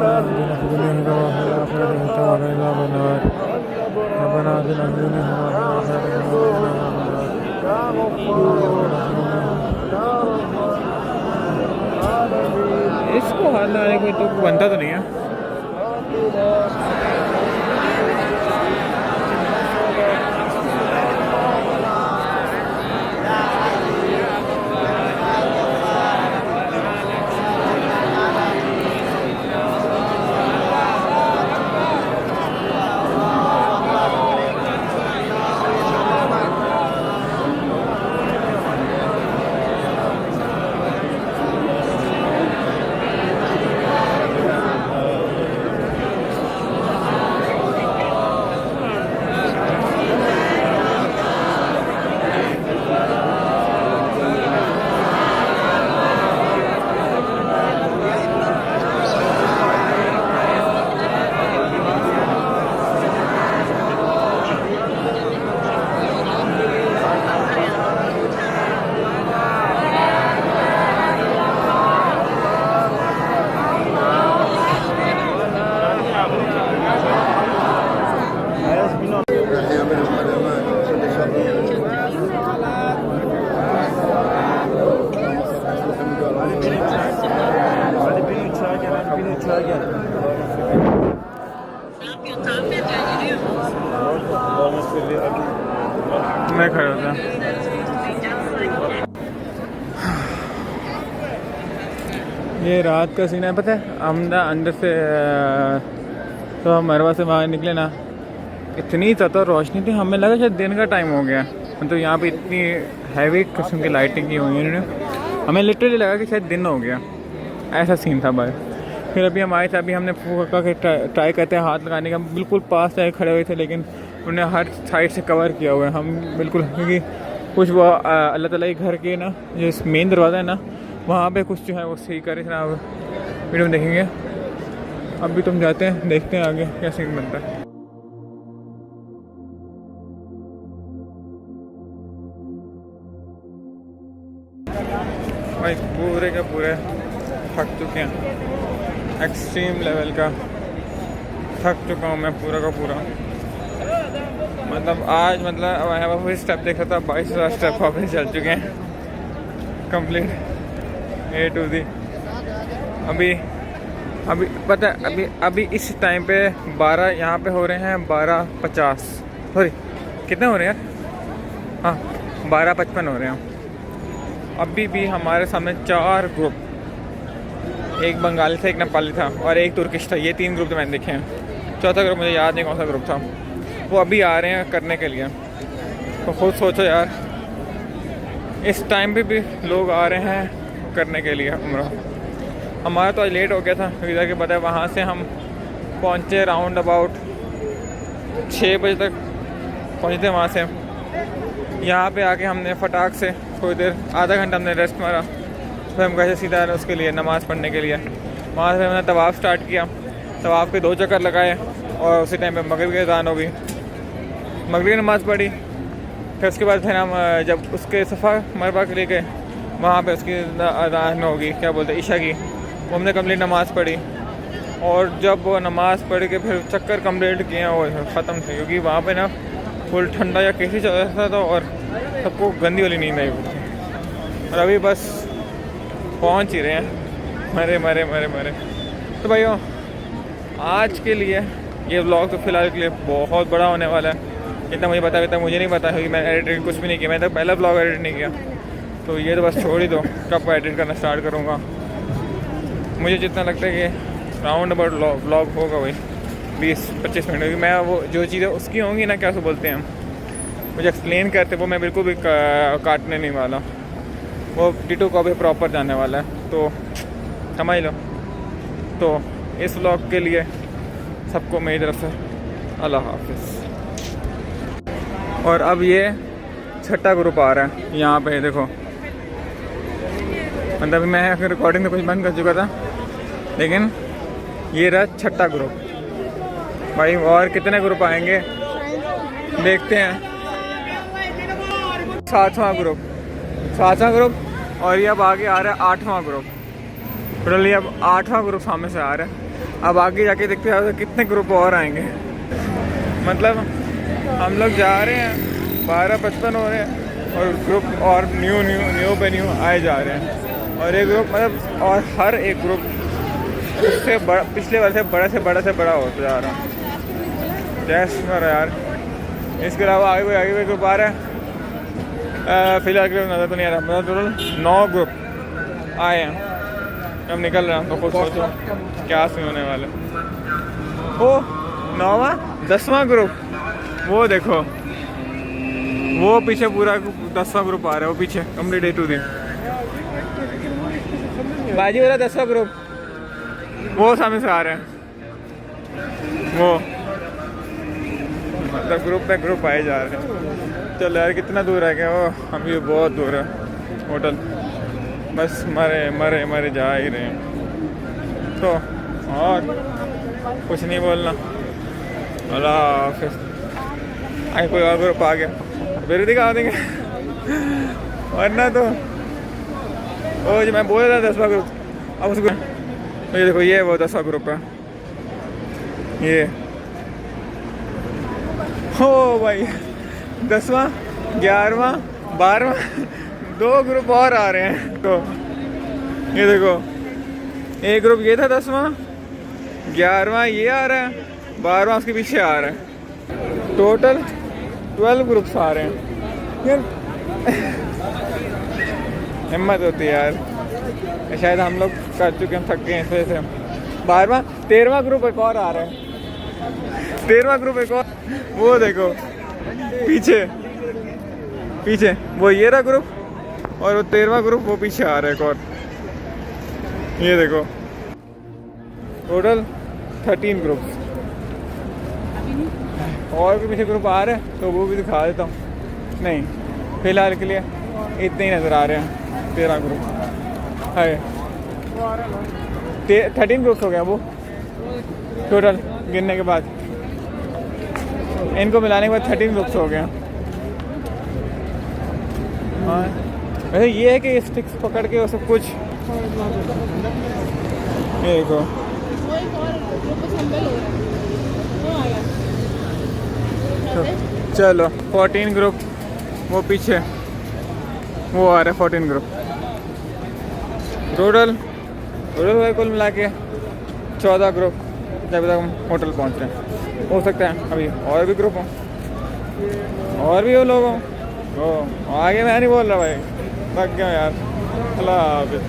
آتنا في الدنيا حسنة وفي الآخرة حسنة وقنا عذاب النار ربنا آتنا في الدنيا حسنة وفي الآخرة حسنة وقنا عذاب النار اس کو ہاتھ لگانے کوئی تو بنتا تو نہیں ہے. میں کھڑا ہوتا یہ رات کا سین ہے. پتہ ہے ہم نا اندر سے تو ہم مروا سے باہر نکلے نا, اتنی زیادہ روشنی تھی, ہمیں لگا شاید دن کا ٹائم ہو گیا. مطلب یہاں پہ اتنی ہیوی قسم کی لائٹنگ کی ہوئی ہیں انہوں نے, ہمیں لٹرلی لگا کہ شاید دن ہو گیا, ایسا سین تھا باہر. پھر ابھی ہم آئے تھے, ابھی ہم نے پھوکا کے ٹرائی کرتے ہیں ہاتھ لگانے کا, بالکل پاس جا کے کھڑے ہوئے تھے لیکن انہوں نے ہر سائڈ سے کور کیا ہوا ہے. ہم بالکل, کیونکہ کچھ وہ اللہ تعالیٰ کے گھر کے نا جو مین دروازہ ہے نا, وہاں پہ کچھ جو ہے وہ صحیح کرے تھے نا. ویڈیو میں دیکھیں گے. اب بھی تم جاتے ہیں, دیکھتے ہیں آگے کیا سین بنتا ہے. بھائی پورے کے پورے تھک چکے ہیں, ایکسٹریم لیول کا تھک چکا ہوں میں پورا کا پورا. مطلب آج مطلب اسٹیپ دیکھا تھا, 22,000 اسٹیپ واپس چل چکے ہیں کمپلیٹ اے ٹو دی. ابھی پتہ ہے ابھی اس ٹائم پہ 12 یہاں پہ ہو رہے ہیں 12:50, سوری کتنے ہو رہے ہیں یار, ہاں 12:55 ہو رہے ہیں. ابھی بھی ہمارے سامنے 4 گروپ, ایک بنگالی تھا, ایک نیپالی تھا اور ایک ترکش تھا. یہ 3 گروپ تو میں نے دیکھے ہیں. چوتھا گروپ مجھے یاد نہیں کون سا گروپ تھا. وہ ابھی آ رہے ہیں کرنے کے لیے. تو خود سوچو یار, اس ٹائم پہ بھی لوگ آ رہے ہیں کرنے کے لیے عمرہ. ہمارا تو آج لیٹ ہو گیا تھا ویزا کے بعد. وہاں سے ہم پہنچے راؤنڈ اباؤٹ 6 بجے تک پہنچے تھے. وہاں سے یہاں پہ آ کے ہم نے فٹاک سے تھوڑی دیر, آدھا گھنٹہ ہم نے ریسٹ مارا. پھر ہم گئے سیدھا اس کے لیے نماز پڑھنے کے لیے. وہاں سے ہم نے طواف سٹارٹ کیا. طواف کے 2 چکر لگائے اور اسی ٹائم پہ مغرب کی اذان ہو گئی. مغرب کی نماز پڑھی. پھر اس کے بعد پھر ہم جب اس کے صفا مروا کے لیے گئے, وہاں پہ اس کی اذان ہوگی, کیا بولتے ہیں, عشاء کی. وہ ہم نے کمپلیٹ نماز پڑھی. اور جب وہ نماز پڑھ کے پھر چکر کمپلیٹ کیے ہیں وہ ختم تھے, کیونکہ وہاں پہ نا فل ٹھنڈا یا کیسی چل رہا تھا اور سب کو گندی والی نیند آئی ہوئی تھی. اور ابھی بس پہنچ ہی رہے ہیں, مرے. تو بھائیو آج کے لیے یہ ولاگ تو فی الحال کے لیے بہت بڑا ہونے والا ہے. اتنا مجھے پتا ہے, مجھے نہیں پتا کیونکہ میں ایڈیٹ کچھ بھی نہیں کیا. میں تو پہلا ولاگ ایڈٹ نہیں کیا, تو یہ تو بس چھوڑ ہی دو. کب ایڈٹ کرنا اسٹارٹ کروں گا. مجھے جتنا لگتا ہے کہ راؤنڈ اباؤٹ ولاگ ہوگا وہی 20-25 منٹ, کیونکہ میں وہ جو چیزیں اس کی ہوں گی نا, کیا سو بولتے ہیں, مجھے ایکسپلین کرتے, وہ میں بالکل بھی کاٹنے نہیں والا. وہ ٹیٹو کو بھی پراپر جانے والا ہے, تو سمجھ لو. تو اس ولاگ کے لیے سب کو میری طرف سے اللہ حافظ. اور اب یہ 6ٹھا گروپ آ رہا ہے یہاں پہ, دیکھو. مطلب میں ریکارڈنگ میں کچھ بند کر چکا تھا, لیکن یہ رہا 6ٹھا گروپ. بھائی اور کتنے گروپ آئیں گے دیکھتے ہیں. 7واں گروپ, اور یہ اب آگے آ رہا ہے 8واں گروپ. ٹوٹلی اب 8واں گروپ سامنے سے آ رہا ہے. اب آگے جا کے دیکھتے ہیں کتنے گروپ اور آئیں گے. مطلب ہم لوگ جا رہے ہیں 12:55 ہو رہے ہیں اور گروپ اور نیو پہ نیو آئے جا رہے ہیں. اور ایک گروپ مطلب اور ہر ایک گروپ اس سے بڑا پچھلے بار سے بڑا ہوتا جا رہا ہے. جیس میرا یار. اس کے علاوہ آگے کوئی گروپ آ رہا ہے فی الحال نظر تو نہیں آ رہا. مطلب ٹوٹل 9 گروپ آئے ہیں. اب نکل رہا ہوں تو خود سوچو کیا سن ہونے والے. او 9واں 10واں گروپ وہ دیکھو وہ پیچھے پورا 10واں گروپ آ رہا ہے. وہ پیچھے کمپلیٹ A to D باجی والا 10واں گروپ وہ سامنے سے آ رہے ہیں. وہ مطلب گروپ پہ گروپ آئے جا رہے ہیں. چلو یار کتنا دور ہے کیا وہ ابھی بہت دور ہے ہوٹل. بس مرے جا ہی رہے ہیں. تو اور کچھ نہیں بولنا. اللہ حافظ. آگے کوئی اور گروپ آ گیا پھر دکھا دیں گے ورنہ تو وہ جو میں بول رہا تھا 10واں گروپ. اب اس کو یہ دیکھو یہ وہ 10واں گروپ ہے. یہ ہو بھائی 10واں 11واں 12واں 2 گروپ اور آ رہے ہیں. تو یہ دیکھو ایک گروپ یہ تھا 10واں 11واں یہ آ رہا ہے 12واں اس کے پیچھے آ رہا ہے. ٹوٹل 12 گروپس آ رہے ہیں یار. ہمت ہوتی ہے یار. شاید ہم لوگ کر چکے ہیں تھک گئے ہیں اس وجہ سے. 12واں 13واں گروپ ایک اور آ رہا ہے. 13واں گروپ ایک اور وہ دیکھو پیچھے وہ یہ رہا گروپ اور وہ 13واں گروپ وہ پیچھے آ رہا ہے ایک اور. یہ دیکھو ٹوٹل 13 گروپس. اور بھی پیچھے گروپ آ رہے ہیں تو وہ بھی دکھا دیتا ہوں. نہیں فی الحال کے لیے اتنے ہی نظر آ رہے ہیں. 13 گروپ ہے 13 گروپس ہو گیا وہ ٹوٹل گننے کے بعد. ان کو ملانے کے بعد 13 گروپس ہو گئے. ہاں ویسے یہ ہے کہ یہ اسٹکس پکڑ کے وہ سب کچھ یہ دیکھو چلو 14 گروپ وہ پیچھے وہ آ رہا ہے. 14 گروپ ٹوٹل کل ملا کے 14 گروپ جب تک ہم ہوٹل پہنچ رہے ہیں. ہو سکتا ہے ابھی اور بھی گروپ ہوں اور بھی وہ لوگ ہوں. آگے میں نہیں بول رہا بھائی. بھگ گیا یار. اللہ حافظ.